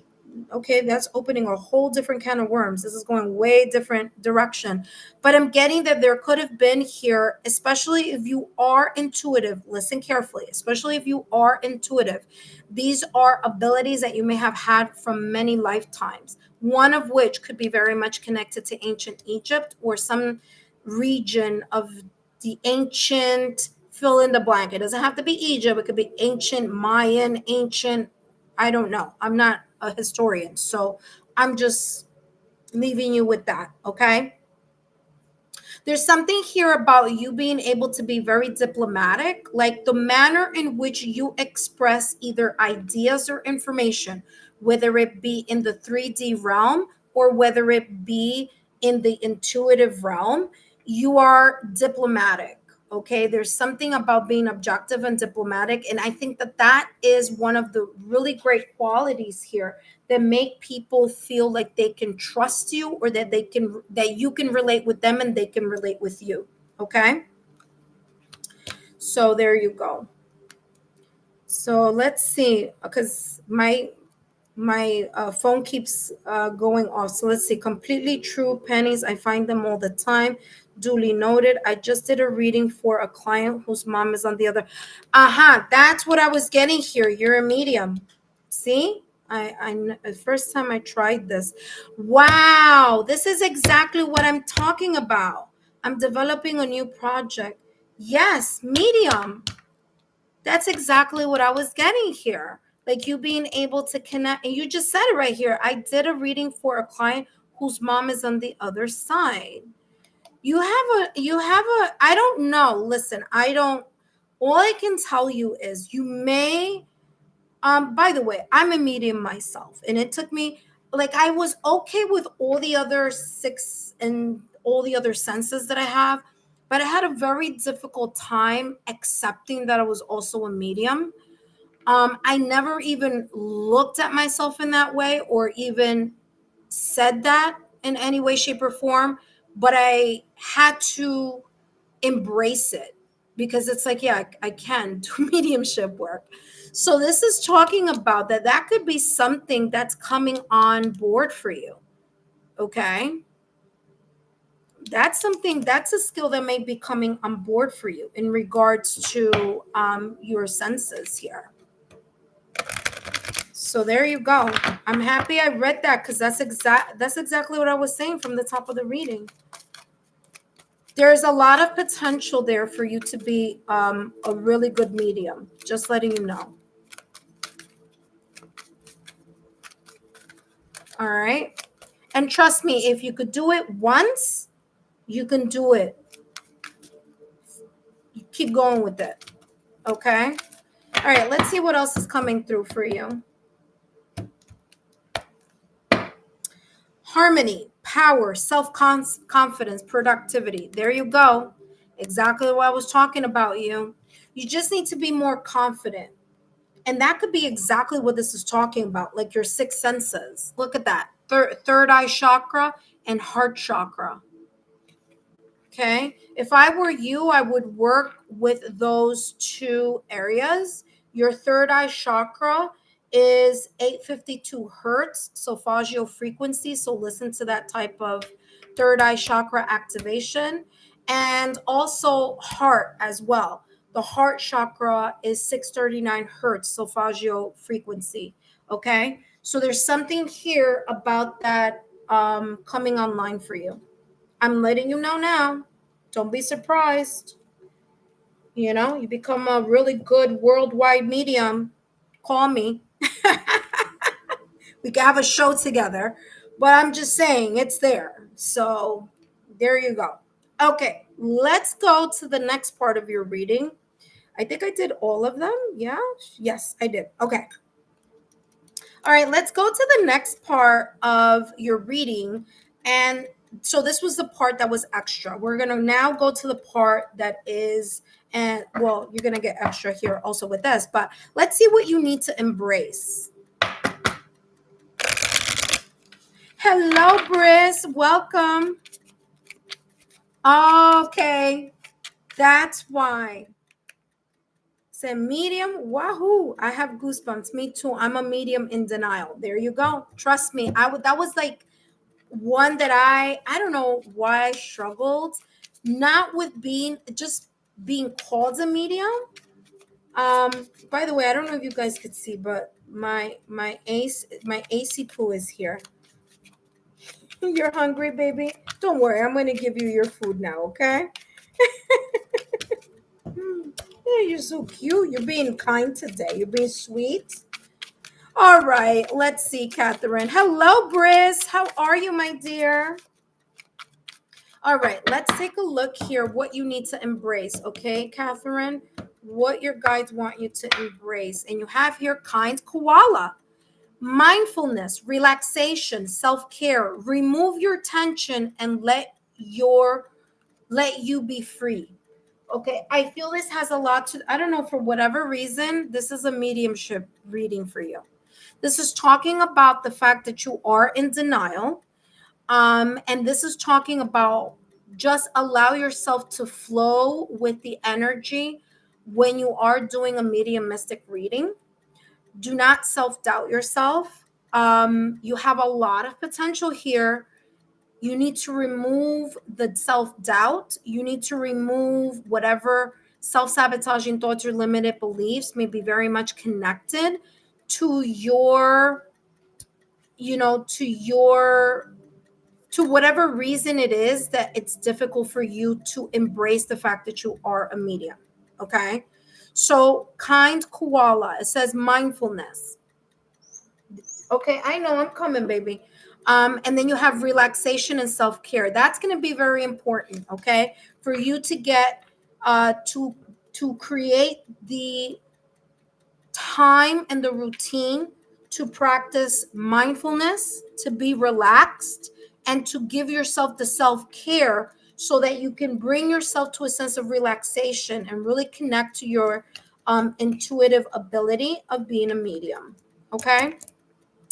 okay, that's opening a whole different can of worms. This is going way different direction. But I'm getting that there could have been here, especially if you are intuitive, listen carefully, especially if you are intuitive. These are abilities that you may have had from many lifetimes, one of which could be very much connected to ancient Egypt or some region of the ancient fill in the blank. It doesn't have to be Egypt. It could be ancient Mayan, ancient, I don't know. I'm not a historian, so I'm just leaving you with that. Okay. There's something here about you being able to be very diplomatic, like the manner in which you express either ideas or information, whether it be in the 3D realm or whether it be in the intuitive realm. You are diplomatic. Okay, there's something about being objective and diplomatic, and I think that that is one of the really great qualities here that make people feel like they can trust you, or that you can relate with them and they can relate with you. Okay, so there you go. So let's see, because my phone keeps going off. So let's see. Completely true, pennies. I find them all the time. Duly noted. I just did a reading for a client whose mom is on the other. That's what I was getting here. You're a medium. See? The first time I tried this. Wow, this is exactly what I'm talking about. I'm developing a new project. Yes, medium. That's exactly what I was getting here. Like you being able to connect, and you just said it right here. I did a reading for a client whose mom is on the other side. I don't know. Listen, I don't, all I can tell you is you may, by the way, I'm a medium myself, and it took me, like, I was okay with all the other six and all the other senses that I have, but I had a very difficult time accepting that I was also a medium. I never even looked at myself in that way or even said that in any way, shape, or form, but I had to embrace it because it's like, yeah, I can do mediumship work. So this is talking about that could be something that's coming on board for you. Okay. That's a skill that may be coming on board for you in regards to your senses here. So there you go. I'm happy I read that because that's exactly what I was saying from the top of the reading. There's a lot of potential there for you to be a really good medium. Just letting you know. All right. And trust me, if you could do it once, you can do it. You keep going with it. Okay. All right. Let's see what else is coming through for you. Harmony, power, self-confidence, productivity. There you go. Exactly what I was talking about you. You just need to be more confident. And that could be exactly what this is talking about, like your six senses. Look at that. Third eye chakra and heart chakra. Okay. If I were you, I would work with those two areas. Your third eye chakra is 852 hertz, solfeggio frequency. So listen to that type of third eye chakra activation. And also heart as well. The heart chakra is 639 hertz, solfeggio frequency. Okay. So there's something here about that coming online for you. I'm letting you know now. Don't be surprised. You become a really good worldwide medium. Call me. We can have a show together. But I'm just saying it's there. So there you go. Okay, let's go to the next part of your reading. I think I did all of them. Yeah. Yes, I did. Okay. All right, let's go to the next part of your reading. And so this was the part that was extra. We're going to now go to the part that is, and well, you're going to get extra here also with this, but let's see what you need to embrace. Hello, Briss. Welcome. Okay, that's why. Say medium. Wahoo! I have goosebumps. Me too. I'm a medium in denial. There you go. Trust me. That was like one that I don't know why I struggled, not with just being called a medium. By the way, I don't know if you guys could see, but my AC poo is here. You're hungry, baby? Don't worry, I'm gonna give you your food now, okay? Yeah, you're so cute. You're being kind today. You're being sweet. All right, let's see, Catherine. Hello, Briss. How are you, my dear? All right, let's take a look here what you need to embrace, okay, Catherine? What your guides want you to embrace. And you have here kind koala, mindfulness, relaxation, self-care. Remove your tension and let you be free. Okay, I feel this has a lot to, I don't know, for whatever reason, this is a mediumship reading for you. This is talking about the fact that you are in denial. And this is talking about just allow yourself to flow with the energy when you are doing a mediumistic reading. Do not self-doubt yourself. You have a lot of potential here. You need to remove the self-doubt. You need to remove whatever self-sabotaging thoughts or limited beliefs may be very much connected to your to whatever reason it is that it's difficult for you to embrace the fact that you are a medium. Okay. So kind koala, it says mindfulness. Okay, I know, I'm coming, baby. And then you have relaxation and self-care. That's going to be very important, okay? For you to get to create the time and the routine to practice mindfulness, to be relaxed, and to give yourself the self-care so that you can bring yourself to a sense of relaxation and really connect to your intuitive ability of being a medium. Okay.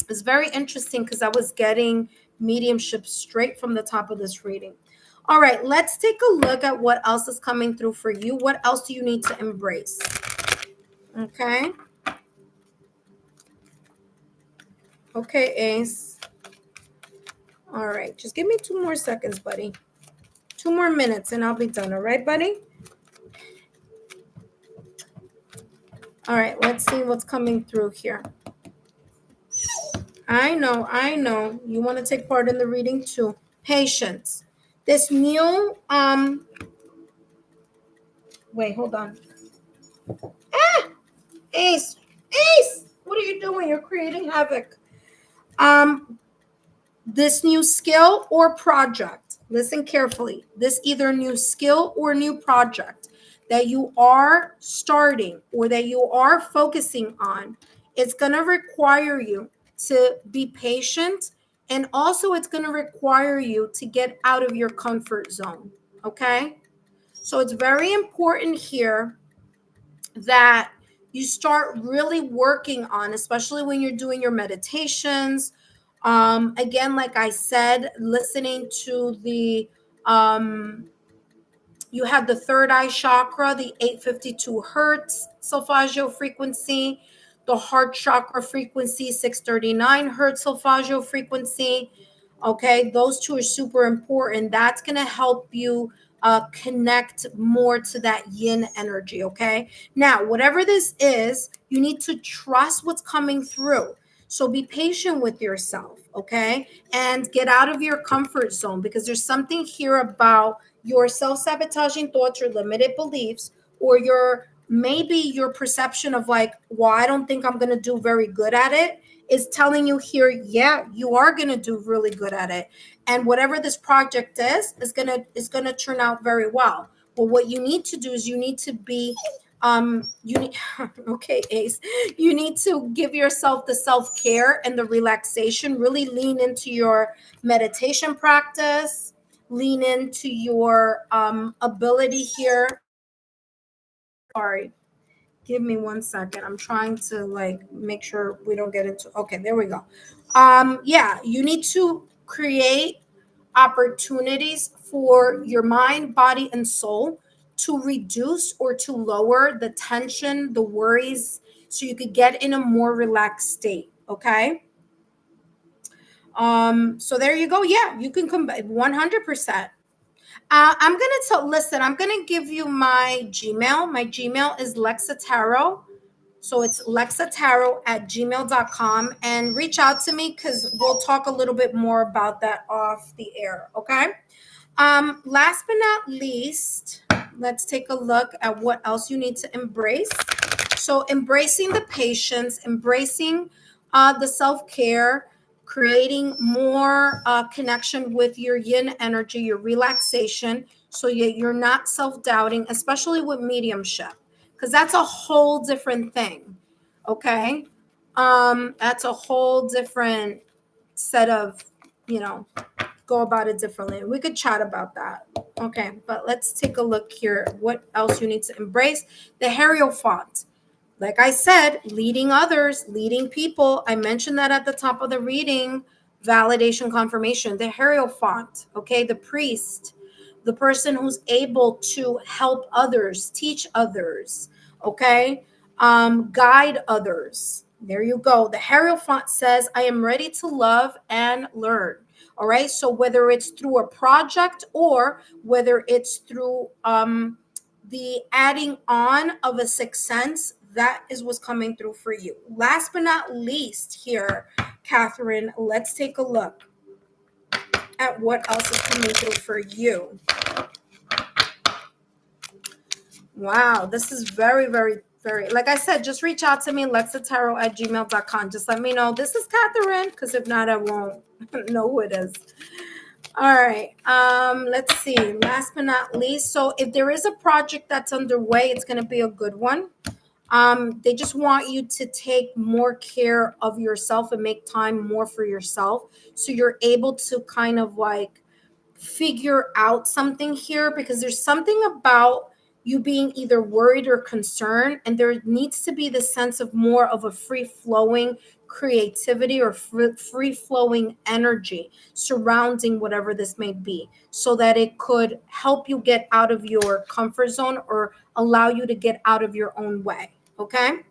It's very interesting because I was getting mediumship straight from the top of this reading. All right, let's take a look at what else is coming through for you. What else do you need to embrace? Okay. Okay, Ace. All right, just give me 2 more seconds, buddy. 2 more minutes and I'll be done. All right, buddy? All right, let's see what's coming through here. I know. You want to take part in the reading too. Patience. This new, wait, hold on. Ace, what are you doing? You're creating havoc. This new skill or project, listen carefully. This either new skill or new project that you are starting or that you are focusing on, it's going to require you to be patient, and also it's going to require you to get out of your comfort zone. Okay? So it's very important here that you start really working on, especially when you're doing your meditations. Again, like I said, listening to the you have the third eye chakra, the 852 hertz solfeggio frequency, the heart chakra frequency, 639 hertz solfeggio frequency. Okay, those two are super important. That's going to help you connect more to that yin energy. Okay, now, whatever this is, you need to trust what's coming through. So be patient with yourself, okay? And get out of your comfort zone, because there's something here about your self-sabotaging thoughts or limited beliefs, or maybe your perception of like, well, I don't think I'm going to do very good at it, is telling you here, yeah, you are going to do really good at it. And whatever this project is going to turn out very well. But what you need to do is you need to be you need okay, Ace, you need to give yourself the self-care and the relaxation. Really lean into your meditation practice, lean into your ability here. Sorry, give me 1 second. I'm trying to like make sure we don't get into, okay, there we go. Yeah, you need to create opportunities for your mind, body, and soul to reduce or to lower the tension, the worries, so you could get in a more relaxed state. Okay. So there you go. Yeah, you can come 100%. I'm gonna listen. I'm gonna give you my Gmail. My Gmail is Lexa Tarot. So it's lexatarot@gmail.com, and reach out to me because we'll talk a little bit more about that off the air. Okay. Last but not least, let's take a look at what else you need to embrace. So embracing the patience, embracing the self-care, creating more connection with your yin energy, your relaxation, so you're not self-doubting, especially with mediumship, because that's a whole different thing. Okay. That's a whole different set of, go about it differently. We could chat about that. Okay, but let's take a look here. What else you need to embrace? The Hierophant. Like I said, leading others, leading people. I mentioned that at the top of the reading. Validation, confirmation. The Hierophant, okay, the priest, the person who's able to help others, teach others, okay, guide others. There you go. The Hierophant says, I am ready to love and learn. All right. So whether it's through a project or whether it's through the adding on of a sixth sense, that is what's coming through for you. Last but not least here, Catherine, let's take a look at what else is coming through for you. Wow, this is very, very, very, like I said, just reach out to me, lexatarot@gmail.com. Just let me know this is Catherine, because if not, I won't know who it is. All right. Let's see. Last but not least. So if there is a project that's underway, it's going to be a good one. They just want you to take more care of yourself and make time more for yourself. So you're able to kind of like figure out something here, because there's something about you being either worried or concerned, and there needs to be the sense of more of a free flowing creativity or free flowing energy surrounding whatever this may be, so that it could help you get out of your comfort zone or allow you to get out of your own way. Okay.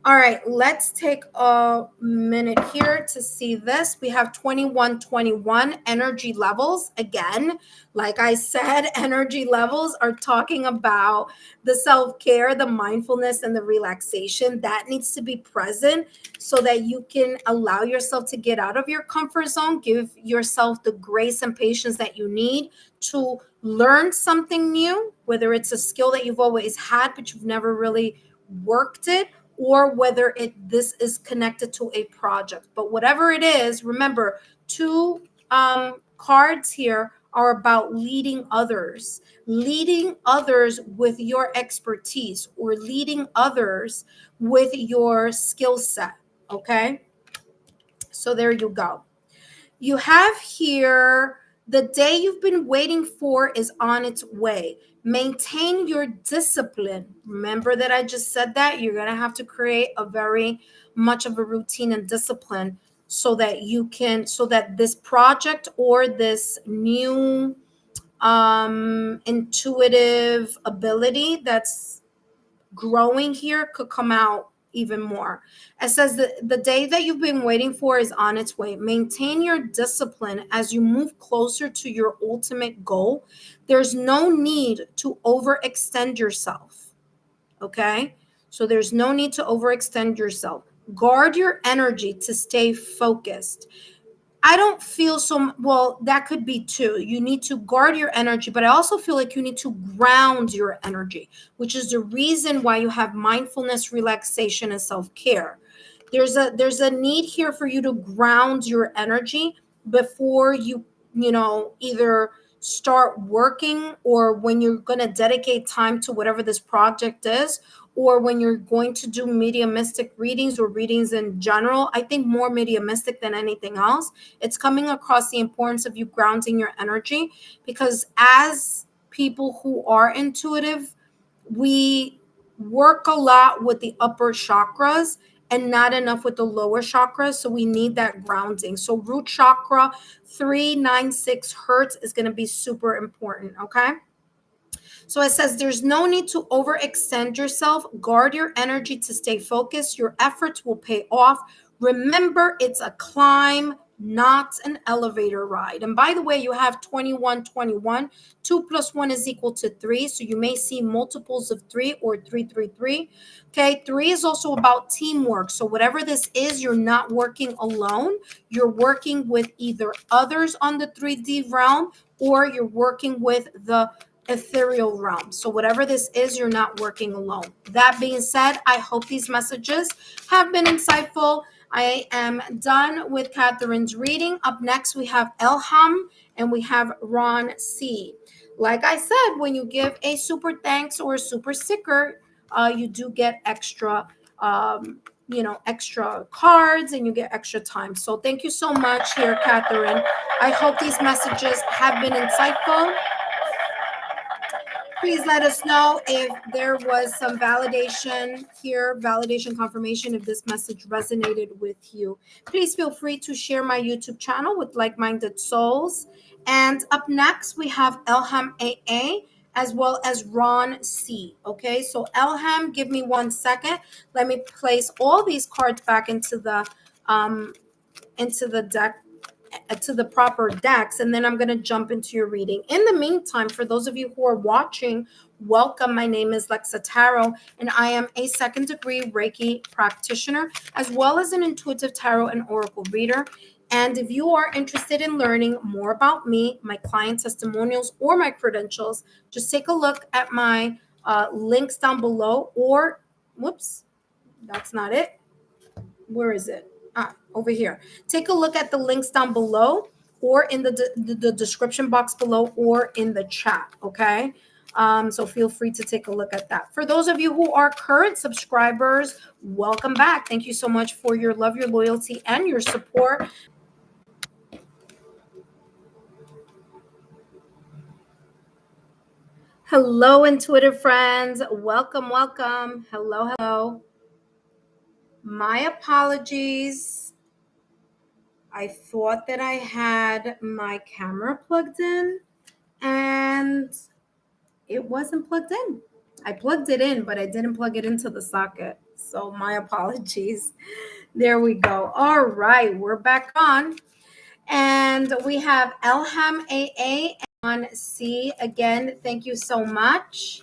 All right, let's take a minute here to see this. We have 2121 energy levels. Again, like I said, energy levels are talking about the self-care, the mindfulness, and the relaxation that needs to be present so that you can allow yourself to get out of your comfort zone, give yourself the grace and patience that you need to learn something new, whether it's a skill that you've always had, but you've never really worked it, or whether this is connected to a project. But whatever it is, remember, two cards here are about leading others with your expertise, or leading others with your skill set. Okay, so there you go. You have here, the day you've been waiting for is on its way. Maintain your discipline. Remember that I just said that you're going to have to create a very much of a routine and discipline so that so that this project or this new intuitive ability that's growing here could come out even more. It says that the day that you've been waiting for is on its way. Maintain your discipline as you move closer to your ultimate goal. There's no need to overextend yourself. Okay? So there's no need to overextend yourself. Guard your energy to stay focused. I don't feel well, that could be too. You need to guard your energy, but I also feel like you need to ground your energy, which is the reason why you have mindfulness, relaxation, and self-care. There's a need here for you to ground your energy before you either start working, or when you're going to dedicate time to whatever this project is, or when you're going to do mediumistic readings or readings in general. I think more mediumistic than anything else. It's coming across the importance of you grounding your energy, because as people who are intuitive, we work a lot with the upper chakras and not enough with the lower chakras. So we need that grounding. So root chakra 396 hertz is going to be super important. Okay. So it says there's no need to overextend yourself. Guard your energy to stay focused. Your efforts will pay off. Remember, it's a climb, not an elevator ride. And by the way, you have 2121. 2 plus 1 is equal to 3. So you may see multiples of 3 or 333. Okay, 3 is also about teamwork. So whatever this is, you're not working alone. You're working with either others on the 3D realm, or you're working with the ethereal realm. So whatever this is, you're not working alone. That being said, I hope these messages have been insightful. I am done with Catherine's reading. Up next, we have Elham and we have Ron C. Like I said, when you give a super thanks or a super sticker, you do get extra extra cards, and you get extra time. So thank you so much here, Catherine. I hope these messages have been insightful. Please let us know if there was some validation here, validation confirmation, if this message resonated with you. Please feel free to share my YouTube channel with like-minded souls. And up next, we have Elham AA as well as Ron C. Okay, so Elham, give me 1 second. Let me place all these cards back into the deck to the proper decks, and then I'm going to jump into your reading. In the meantime, for those of you who are watching, welcome. My name is Lexa Tarot, and I am a second degree Reiki practitioner, as well as an intuitive tarot and oracle reader. And if you are interested in learning more about me, my client testimonials, or my credentials, just take a look at my links down below, or whoops, that's not it. Where is it? Over here. Take a look at the links down below, or in the description box below, or in the chat. Okay. So feel free to take a look at that. For those of you who are current subscribers, welcome back. Thank you so much for your love, your loyalty, and your support. Hello, intuitive friends. Welcome, welcome. Hello, hello. My apologies. I thought that I had my camera plugged in, and it wasn't plugged in. I plugged it in, but I didn't plug it into the socket. So my apologies. There we go. All right, we're back on. And we have Elham AA on C. Again, thank you so much.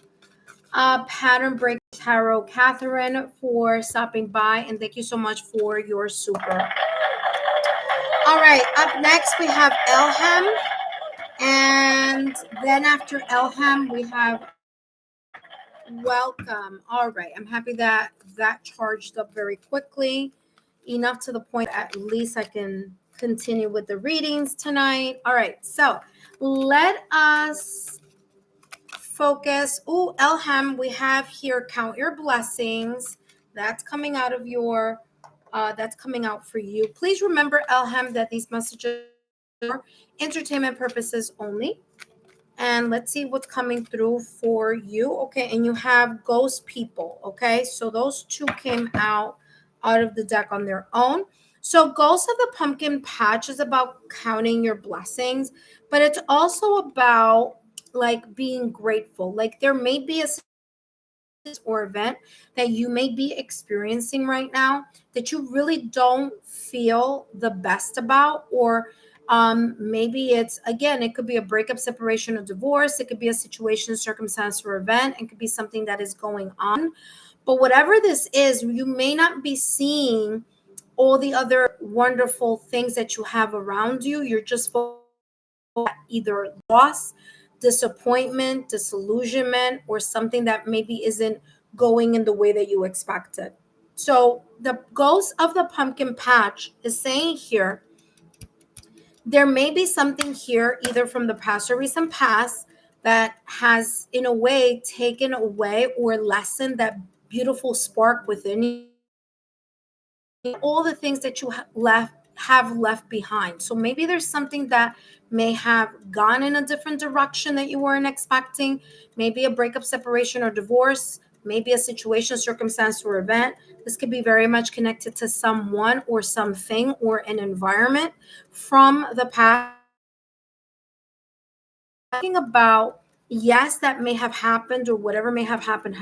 Pattern Break Tarot Catherine for stopping by, and thank you so much for your super. All right, up next we have Elham, and then after Elham we have Welcome. All right, I'm happy that that charged up very quickly, enough to the point at least I can continue with the readings tonight. All right, so let us focus. Oh, Elham, we have here count your blessings. That's coming out of your that's coming out for you. Please remember, Elham, that these messages are entertainment purposes only. And let's see what's coming through for you. Okay, and you have ghost people. Okay, so those two came out of the deck on their own. So Ghost of the Pumpkin Patch is about counting your blessings, but it's also about like being grateful. Like there may be a or event that you may be experiencing right now that you really don't feel the best about, or maybe it's, again, it could be a breakup, separation, or divorce. It could be a situation, circumstance, or event. It could be something that is going on. But whatever this is, you may not be seeing all the other wonderful things that you have around you. You're just either loss, disappointment, disillusionment, or something that maybe isn't going in the way that you expected. So the ghost of the pumpkin patch is saying here, there may be something here either from the past or recent past that has in a way taken away or lessened that beautiful spark within you, all the things that you have left behind. So maybe there's something that may have gone in a different direction that you weren't expecting. Maybe a breakup, separation, or divorce. Maybe a situation, circumstance, or event. This could be very much connected to someone or something or an environment from the past. Talking about, yes, that may have happened, or whatever may have happened,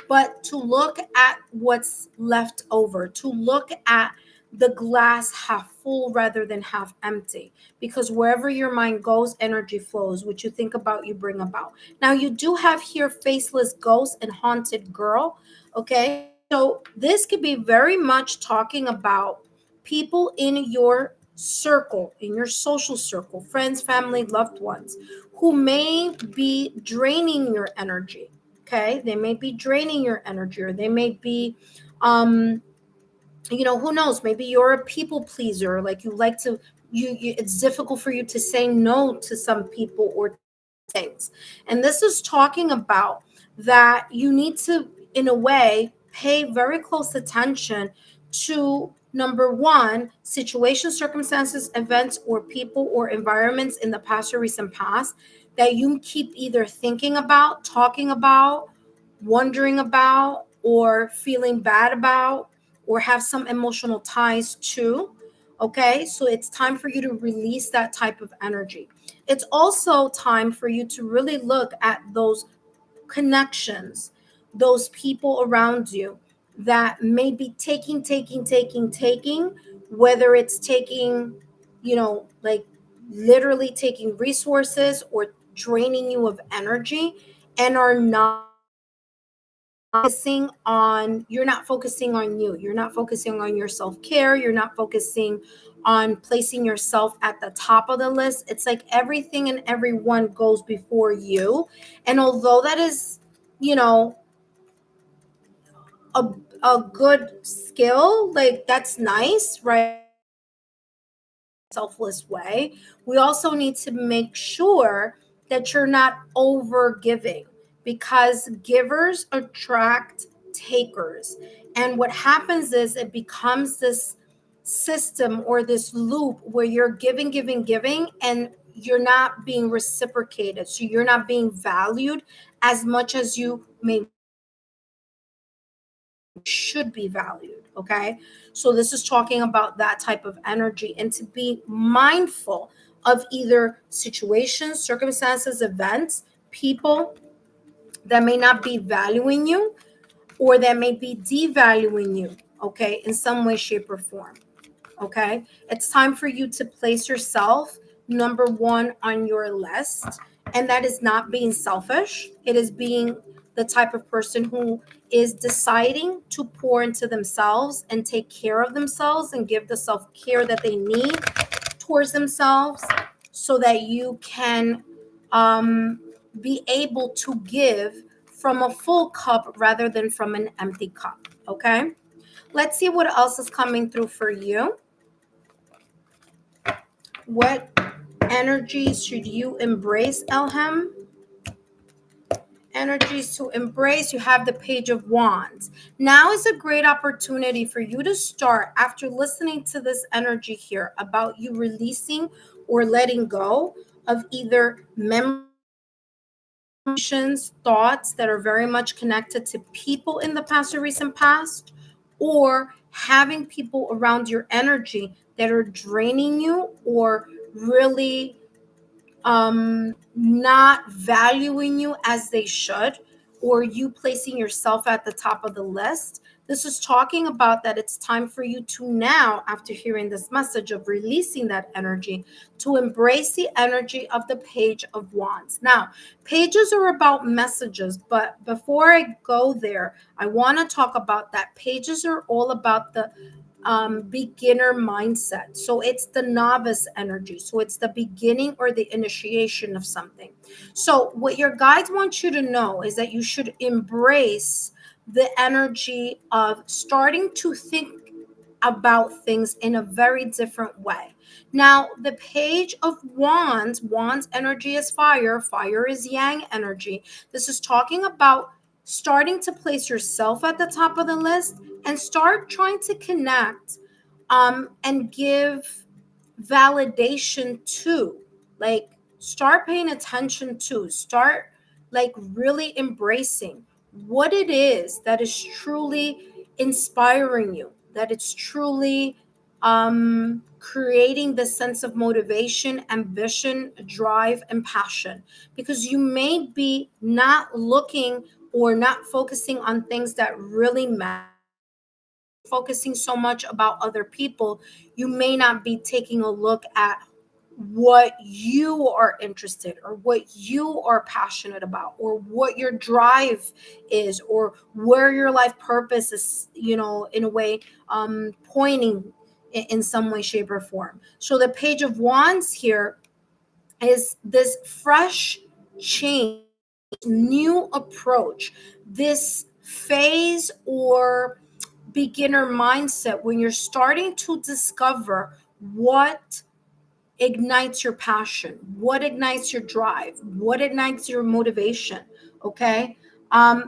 but to look at what's left over, to look at the glass half full rather than half empty, because wherever your mind goes, energy flows. What you think about, you bring about. Now you do have here faceless ghost and haunted girl. Okay, so this could be very much talking about people in your circle, in your social circle, friends, family, loved ones, who may be draining your energy. Okay, they may be draining your energy, or they may be who knows, maybe you're a people pleaser, like you like to it's difficult for you to say no to some people or things. And this is talking about that you need to, in a way, pay very close attention to, number one, situations, circumstances, events, or people or environments in the past or recent past that you keep either thinking about, talking about, wondering about, or feeling bad about, or have some emotional ties to. Okay, so it's time for you to release that type of energy. It's also time for you to really look at those connections, those people around you that may be taking, whether it's taking like literally taking resources or draining you of energy, and are not focusing on, you're not focusing on you, you're not focusing on your self-care, you're not focusing on placing yourself at the top of the list. It's like everything and everyone goes before you. And although that is, you know a, a good skill, like that's nice, right? Selfless way, we also need to make sure that you're not over giving, because givers attract takers. And what happens is it becomes this system or this loop where you're giving, giving, giving, and you're not being reciprocated. So you're not being valued as much as you may should be valued. Okay. So this is talking about that type of energy, and to be mindful of either situations, circumstances, events, people that may not be valuing you or that may be devaluing you, okay, in some way, shape, or form. Okay. It's time for you to place yourself number one on your list. And that is not being selfish, it is being the type of person who is deciding to pour into themselves and take care of themselves and give the self care that they need towards themselves, so that you can um, be able to give from a full cup rather than from an empty cup. Okay. Let's see what else is coming through for you. What energies should you embrace, Elham? Energies to embrace. You have the Page of Wands. Now is a great opportunity for you to start, after listening to this energy here, about you releasing or letting go of either memories, thoughts that are very much connected to people in the past or recent past, or having people around your energy that are draining you or really not valuing you as they should, or you placing yourself at the top of the list. This is talking about that it's time for you to now, after hearing this message of releasing that energy, to embrace the energy of the Page of Wands. Now, pages are about messages, but before I go there, I want to talk about that pages are all about the beginner mindset. So it's the novice energy. So it's the beginning or the initiation of something. So what your guides want you to know is that you should embrace the energy of starting to think about things in a very different way. Now, the Page of Wands, Wands energy is fire, fire is yang energy. This is talking about starting to place yourself at the top of the list and start trying to connect and give validation to, like, start paying attention to, start like really embracing what it is that is truly inspiring you, that it's truly creating the sense of motivation, ambition, drive, and passion. Because you may be not looking or not focusing on things that really matter, focusing so much about other people, you may not be taking a look at what you are interested or what you are passionate about or what your drive is or where your life purpose is, in a way, pointing in some way, shape, or form. So the Page of Wands here is this fresh change, new approach, this phase or beginner mindset when you're starting to discover what ignites your passion, what ignites your drive, what ignites your motivation. Okay.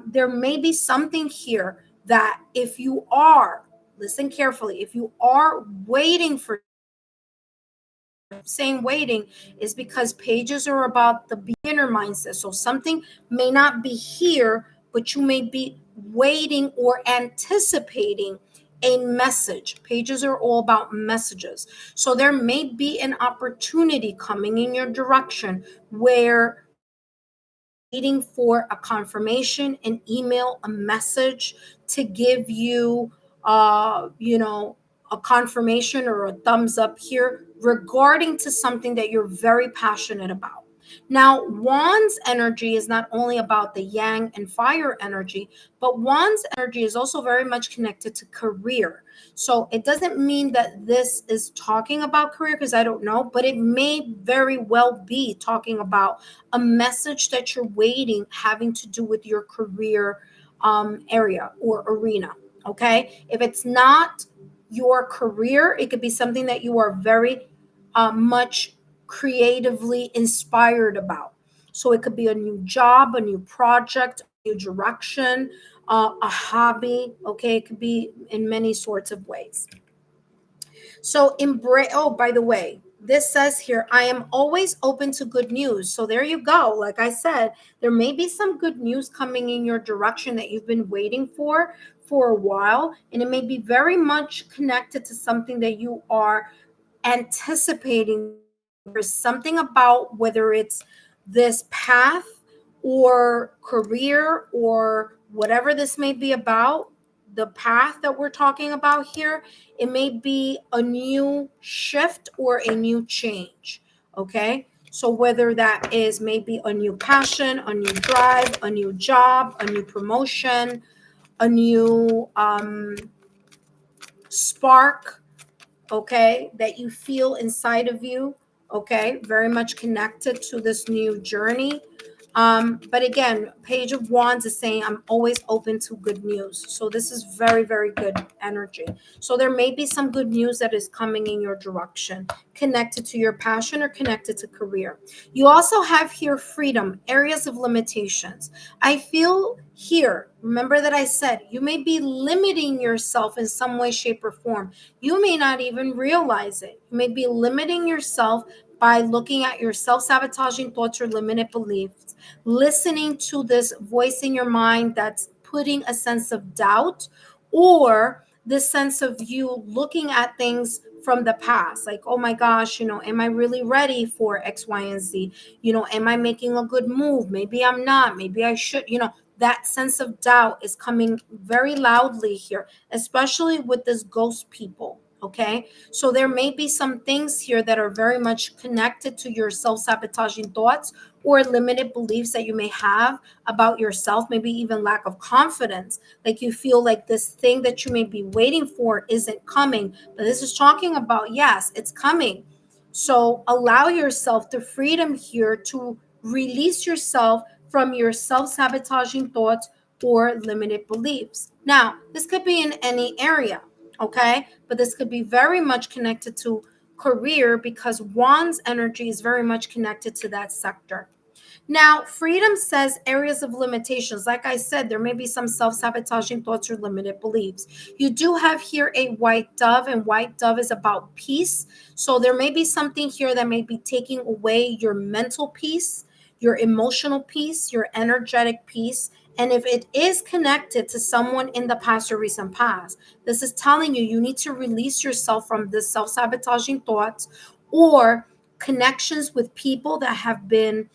There may be something here that if you are, listen carefully, if you are waiting for, saying waiting is because pages are about the beginner mindset. So something may not be here, but you may be waiting or anticipating a message. Pages are all about messages. So there may be an opportunity coming in your direction where waiting for a confirmation, an email, a message to give you, a confirmation or a thumbs up here regarding to something that you're very passionate about. Now, Wands energy is not only about the yang and fire energy, but Wands energy is also very much connected to career. So it doesn't mean that this is talking about career, because I don't know, but it may very well be talking about a message that you're waiting having to do with your career area or arena. Okay. If it's not your career, it could be something that you are very much creatively inspired about. So it could be a new job, a new project, a new direction, a hobby. Okay. It could be in many sorts of ways. So embrace. Oh, by the way, this says here, I am always open to good news. So there you go. Like I said, there may be some good news coming in your direction that you've been waiting for a while, and it may be very much connected to something that you are anticipating. There's something about whether it's this path or career or whatever this may be about, the path that we're talking about here, it may be a new shift or a new change. Okay. So whether that is maybe a new passion, a new drive, a new job, a new promotion, a new spark, okay, that you feel inside of you, okay, very much connected to this new journey. But again, Page of Wands is saying I'm always open to good news. So this is very, very good energy. So there may be some good news that is coming in your direction, connected to your passion or connected to career. You also have here freedom, areas of limitations. I feel here, remember that I said you may be limiting yourself in some way, shape, or form. You may not even realize it. You may be limiting yourself by looking at your self-sabotaging thoughts or limited beliefs, listening to this voice in your mind that's putting a sense of doubt, or this sense of you looking at things from the past, like, oh my gosh, am I really ready for X, Y, and Z? Am I making a good move? Maybe I'm not. Maybe I should. That sense of doubt is coming very loudly here, especially with this ghost people. Okay. So there may be some things here that are very much connected to your self-sabotaging thoughts or limited beliefs that you may have about yourself, maybe even lack of confidence. Like you feel like this thing that you may be waiting for isn't coming. But this is talking about, yes, it's coming. So allow yourself the freedom here to release yourself from your self-sabotaging thoughts or limited beliefs. Now, this could be in any area, okay? But this could be very much connected to career, because Wands energy is very much connected to that sector. Now, freedom says areas of limitations. Like I said, there may be some self-sabotaging thoughts or limited beliefs. You do have here a white dove, and white dove is about peace. So there may be something here that may be taking away your mental peace, your emotional peace, your energetic peace. And if it is connected to someone in the past or recent past, this is telling you you need to release yourself from this self-sabotaging thoughts or connections with people that have been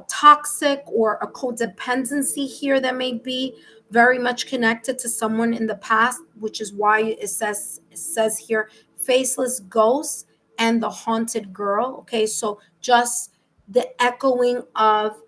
toxic, or a codependency here that may be very much connected to someone in the past, which is why it says here faceless ghosts and the haunted girl. Okay, so just the echoing of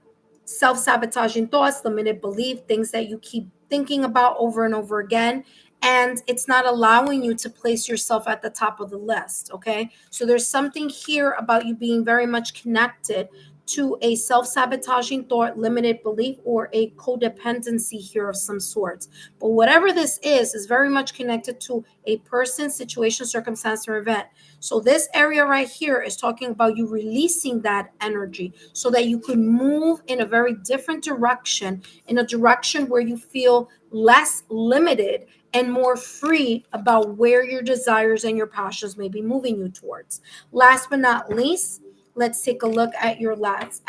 self-sabotaging thoughts, limited belief, things that you keep thinking about over and over again, and it's not allowing you to place yourself at the top of the list. Okay, so there's something here about you being very much connected to a self-sabotaging thought, limited belief, or a codependency here of some sort. But whatever this is very much connected to a person, situation, circumstance, or event. So this area right here is talking about you releasing that energy so that you can move in a very different direction, in a direction where you feel less limited and more free about where your desires and your passions may be moving you towards. Last but not least, let's take a look at the last.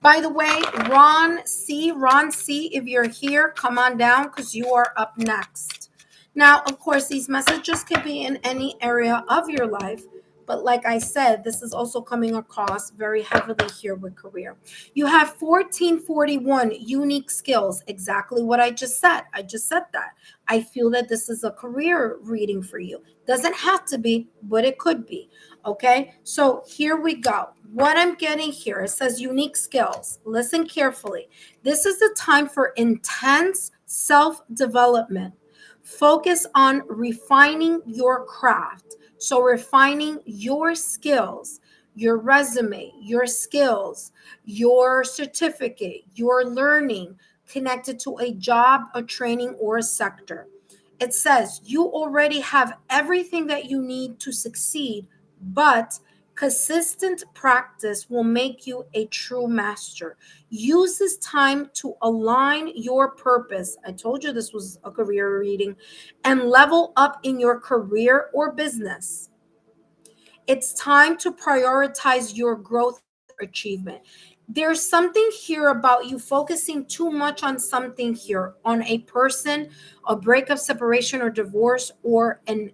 By the way, Ron C, if you're here, come on down because you are up next. Now, of course, these messages could be in any area of your life, But like I said, this is also coming across very heavily here with career. You have 1441 unique skills. Exactly what I just said. I just said that. I feel that this is a career reading for you. Doesn't have to be, but it could be. Okay. So here we go. What I'm getting here, it says unique skills. Listen carefully. This is the time for intense self development. Focus on refining your craft. So, refining your skills, your resume, your skills, your certificate, your learning connected to a job, a training, or a sector. It says you already have everything that you need to succeed, but consistent practice will make you a true master. Use this time to align your purpose. I told you this was a career reading, and level up in your career or business. It's time to prioritize your growth or achievement. There's something here about you focusing too much on something here, on a person, a breakup, separation, or divorce, or an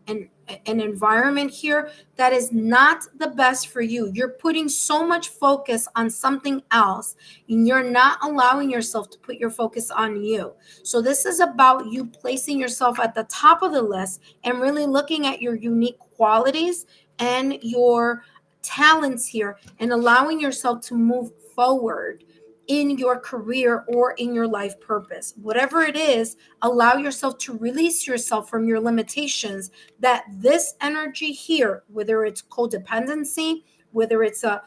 environment here that is not the best for you. You're putting so much focus on something else, and you're not allowing yourself to put your focus on you. So this is about you placing yourself at the top of the list and really looking at your unique qualities and your talents here, and allowing yourself to move forward in your career or in your life purpose. Whatever it is, allow yourself to release yourself from your limitations. That this energy here, whether it's codependency, whether it's a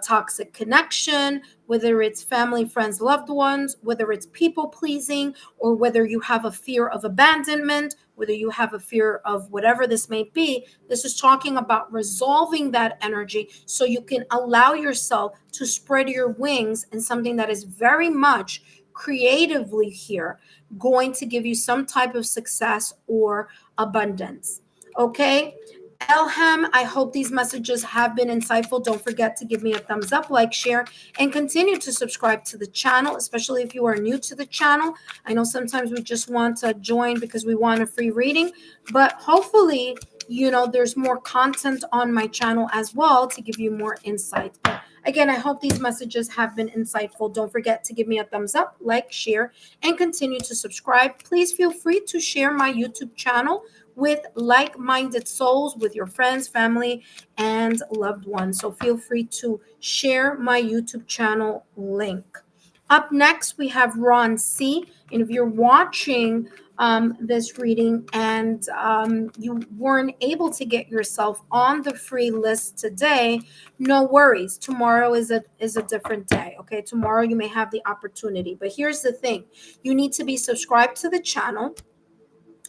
toxic connection, whether it's family, friends, loved ones, whether it's people pleasing, or whether you have a fear of abandonment, whether you have a fear of whatever this may be, this is talking about resolving that energy so you can allow yourself to spread your wings in something that is very much creatively here going to give you some type of success or abundance. Okay. Elham, I hope these messages have been insightful. Don't forget to give me a thumbs up, like, share, and continue to subscribe to the channel, especially if you are new to the channel. I know sometimes we just want to join because we want a free reading, but hopefully, there's more content on my channel as well to give you more insight. But again, I hope these messages have been insightful. Don't forget to give me a thumbs up, like, share, and continue to subscribe. Please feel free to share my YouTube channel with like-minded souls, with your friends, family, and loved ones. So feel free to share my YouTube channel link. Up next, we have Ron C. And if you're watching this reading and you weren't able to get yourself on the free list today, no worries. Tomorrow is a different day. Okay, tomorrow you may have the opportunity. But here's the thing: you need to be subscribed to the channel.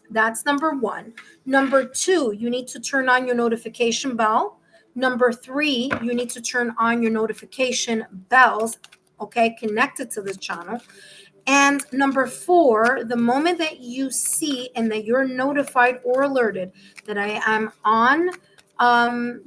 That's number one. Number two, you need to turn on your notification bell. Number three, you need to turn on your notification bells, okay, connected to this channel. And number four, the moment that you see and that you're notified or alerted that I am on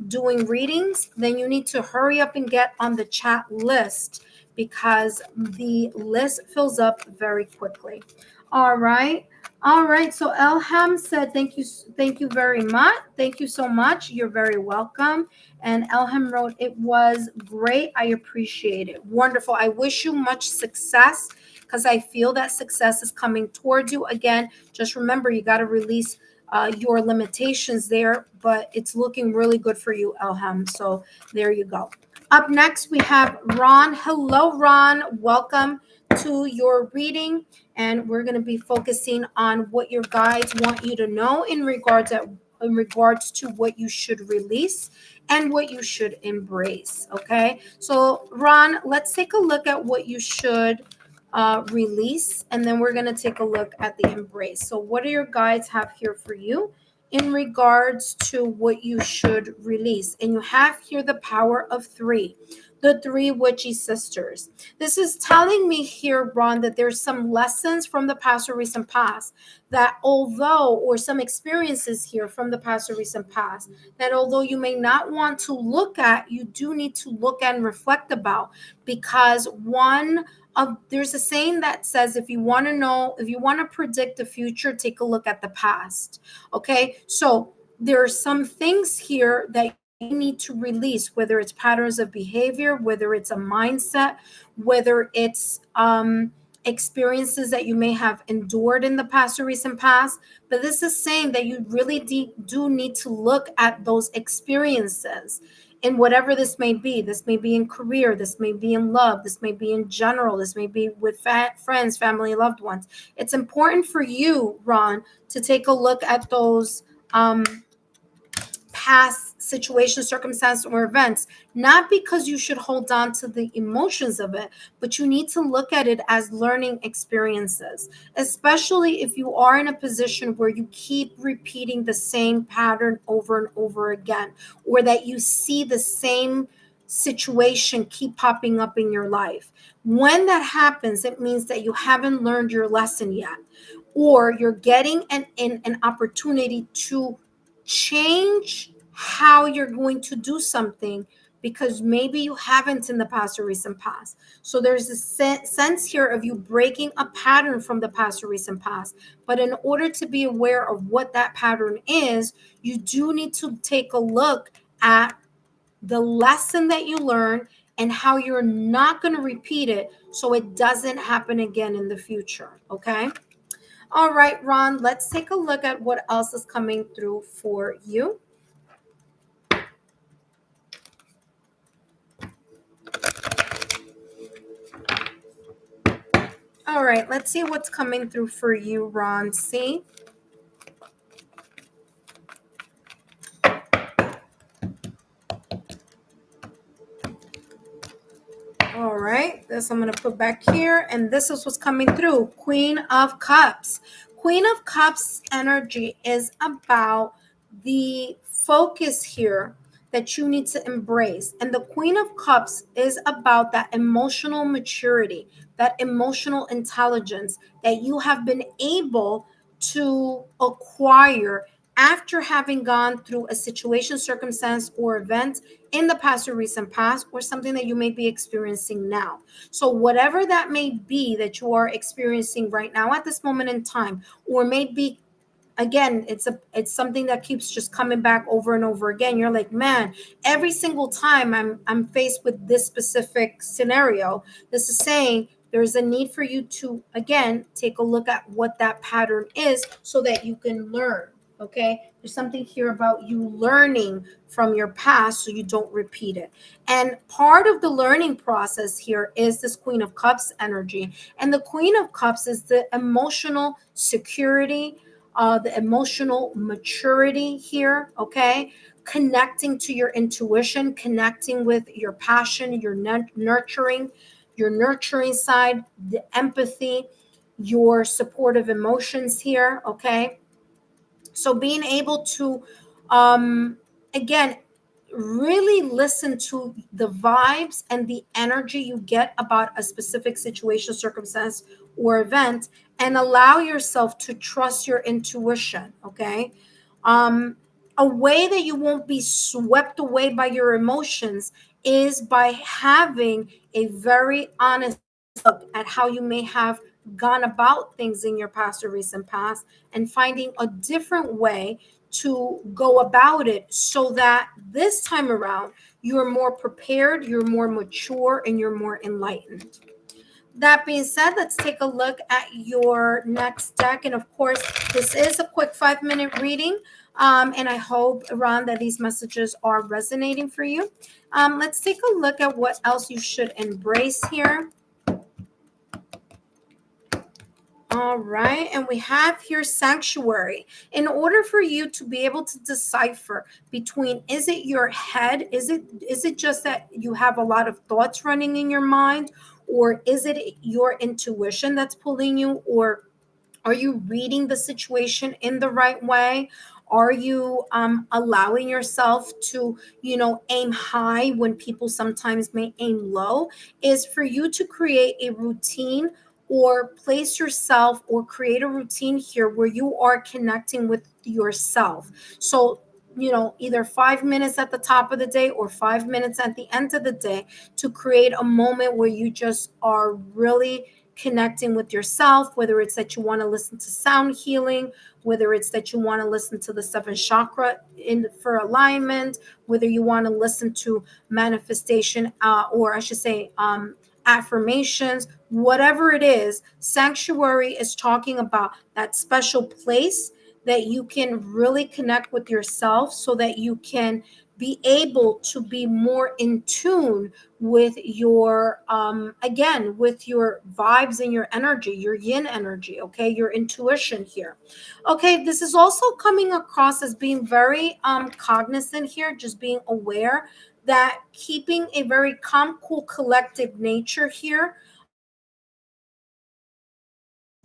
doing readings, then you need to hurry up and get on the chat list because the list fills up very quickly. All right. All right. So Elham said, thank you very much. Thank you so much. You're very welcome. And Elham wrote, it was great. I appreciate it. Wonderful. I wish you much success because I feel that success is coming towards you. Again, just remember, you got to release your limitations there, but it's looking really good for you, Elham. So there you go. Up next, we have Ron. Hello, Ron. Welcome to your reading. And we're going to be focusing on what your guides want you to know in regards to what you should release and what you should embrace. Okay. So, Ron, let's take a look at what you should release, and then we're going to take a look at the embrace. So what do your guides have here for you in regards to what you should release? And you have here the power of three, the three witchy sisters. This is telling me here, Ron, that there's some lessons from the past or recent past that or some experiences here from the past or recent past, that although you may not want to look at, you do need to look and reflect about, because there's a saying that says, if you want to predict the future, take a look at the past. Okay. So there are some things here that you need to release, whether it's patterns of behavior, whether it's a mindset, whether it's experiences that you may have endured in the past or recent past. But this is saying that you really do need to look at those experiences in whatever this may be. This may be in career, this may be in love, this may be in general, this may be with friends, family, loved ones. It's important for you, Ron, to take a look at those past situations, circumstances, or events, not because you should hold on to the emotions of it, but you need to look at it as learning experiences, especially if you are in a position where you keep repeating the same pattern over and over again, or that you see the same situation keep popping up in your life. When that happens, it means that you haven't learned your lesson yet, or you're getting an opportunity to change how you're going to do something, because maybe you haven't in the past or recent past. So there's a sense here of you breaking a pattern from the past or recent past. But in order to be aware of what that pattern is, you do need to take a look at the lesson that you learned and how you're not going to repeat it so it doesn't happen again in the future. Okay. All right, Ron, let's take a look at what else is coming through for you. All right, let's see what's coming through for you, Ron C. All right, this I'm going to put back here, and this is what's coming through. Queen of Cups. Queen of Cups energy is about the focus here that you need to embrace. And the Queen of Cups is about that emotional maturity, that emotional intelligence that you have been able to acquire after having gone through a situation, circumstance, or event in the past or recent past, or something that you may be experiencing now. So whatever that may be that you are experiencing right now at this moment in time, or maybe again, it's something that keeps just coming back over and over again. You're like, man, every single time I'm faced with this specific scenario, this is saying there's a need for you to again take a look at what that pattern is so that you can learn. Okay, there's something here about you learning from your past so you don't repeat it. And part of the learning process here is this Queen of Cups energy. And the Queen of Cups is the emotional security, the emotional maturity here, okay? Connecting to your intuition, connecting with your passion, your nurturing side, the empathy, your supportive emotions here, okay? So being able to, again, really listen to the vibes and the energy you get about a specific situation, circumstance, or event, and allow yourself to trust your intuition. Okay. A way that you won't be swept away by your emotions is by having a very honest look at how you may have gone about things in your past or recent past, and finding a different way to go about it so that this time around you're more prepared, you're more mature, and you're more enlightened. That being said, let's take a look at your next deck. And of course, this is a quick 5-minute reading. And I hope, Ron, that these messages are resonating for you. Let's take a look at what else you should embrace here. All right, and we have here sanctuary. In order for you to be able to decipher between, is it your head, is it just that you have a lot of thoughts running in your mind, or is it your intuition that's pulling you, or are you reading the situation in the right way? Are you allowing yourself to, aim high when people sometimes may aim low? Is for you to create a routine, or place yourself, or create a routine here where you are connecting with yourself. So, either 5 minutes at the top of the day or 5 minutes at the end of the day, to create a moment where you just are really connecting with yourself, whether it's that you want to listen to sound healing, whether it's that you want to listen to the seventh chakra in for alignment, whether you want to listen to manifestation, or I should say, affirmations, whatever it is. Sanctuary is talking about that special place that you can really connect with yourself so that you can be able to be more in tune with your again, with your vibes and your energy, your yin energy, okay, your intuition here. Okay, this is also coming across as being very cognizant here, just being aware that keeping a very calm, cool, collective nature here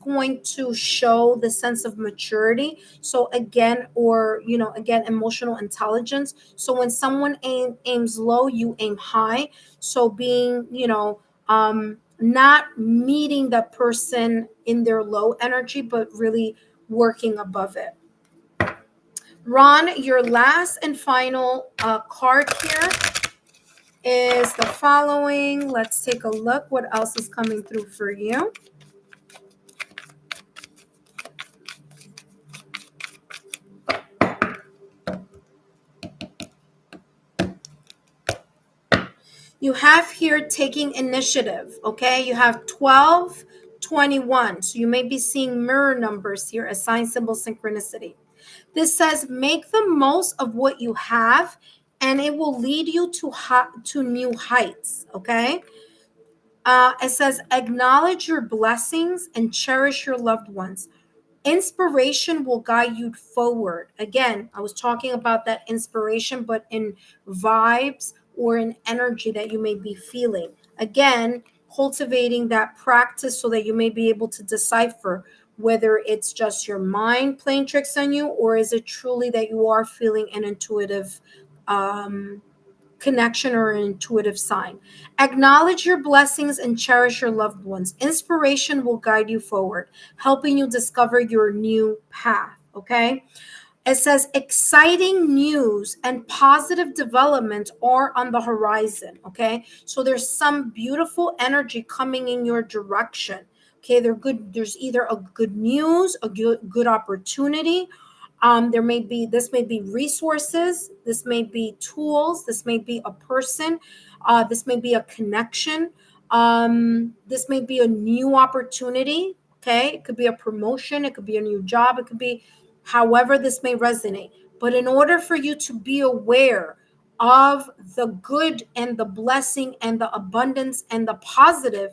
going to show the sense of maturity. So again, or again, emotional intelligence. So when someone aims low, you aim high. So being, not meeting that person in their low energy, but really working above it. Ron, your last and final card here is the following. Let's take a look what else is coming through for you. You have here taking initiative, okay? You have 12, 21. So you may be seeing mirror numbers here, a sign, symbol, synchronicity. This says make the most of what you have and it will lead you to new heights, okay? It says acknowledge your blessings and cherish your loved ones. Inspiration will guide you forward. Again, I was talking about that inspiration, but in vibes or in energy that you may be feeling. Again, cultivating that practice so that you may be able to decipher whether it's just your mind playing tricks on you or is it truly that you are feeling an intuitive connection or an intuitive sign. Acknowledge your blessings and cherish your loved ones. Inspiration will guide you forward, helping you discover your new path. Okay. It says exciting news and positive development are on the horizon. Okay. So there's some beautiful energy coming in your direction. Okay. They're good. There's either a good news, a good opportunity, this may be resources, this may be tools, this may be a person, this may be a connection, this may be a new opportunity. Okay, it could be a promotion, it could be a new job, it could be however this may resonate. But in order for you to be aware of the good and the blessing and the abundance and the positive,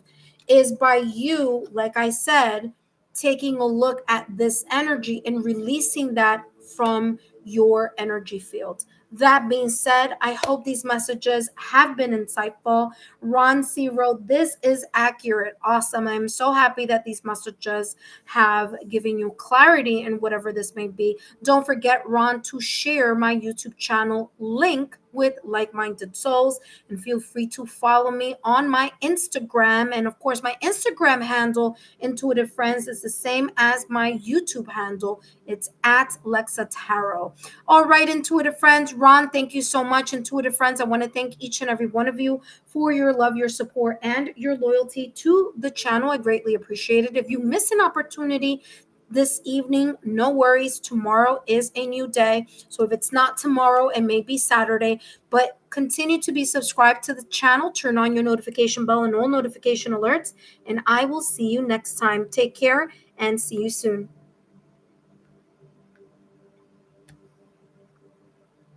is by you, like I said, taking a look at this energy and releasing that from your energy field. That being said, I hope these messages have been insightful. Ron C wrote, this is accurate. Awesome. I'm so happy that these messages have given you clarity in whatever this may be. Don't forget, Ron, to share my YouTube channel link with like-minded souls, and feel free to follow me on my Instagram. And of course, my Instagram handle, Intuitive Friends, is the same as my YouTube handle. It's at Lexa Tarot. All right, Intuitive Friends. Ron, thank you so much. Intuitive Friends, I want to thank each and every one of you for your love, your support, and your loyalty to the channel. I greatly appreciate it. If you miss an opportunity this evening, no worries. Tomorrow is a new day. So if it's not tomorrow, it may be Saturday, but continue to be subscribed to the channel. Turn on your notification bell and all notification alerts, and I will see you next time. Take care and see you soon.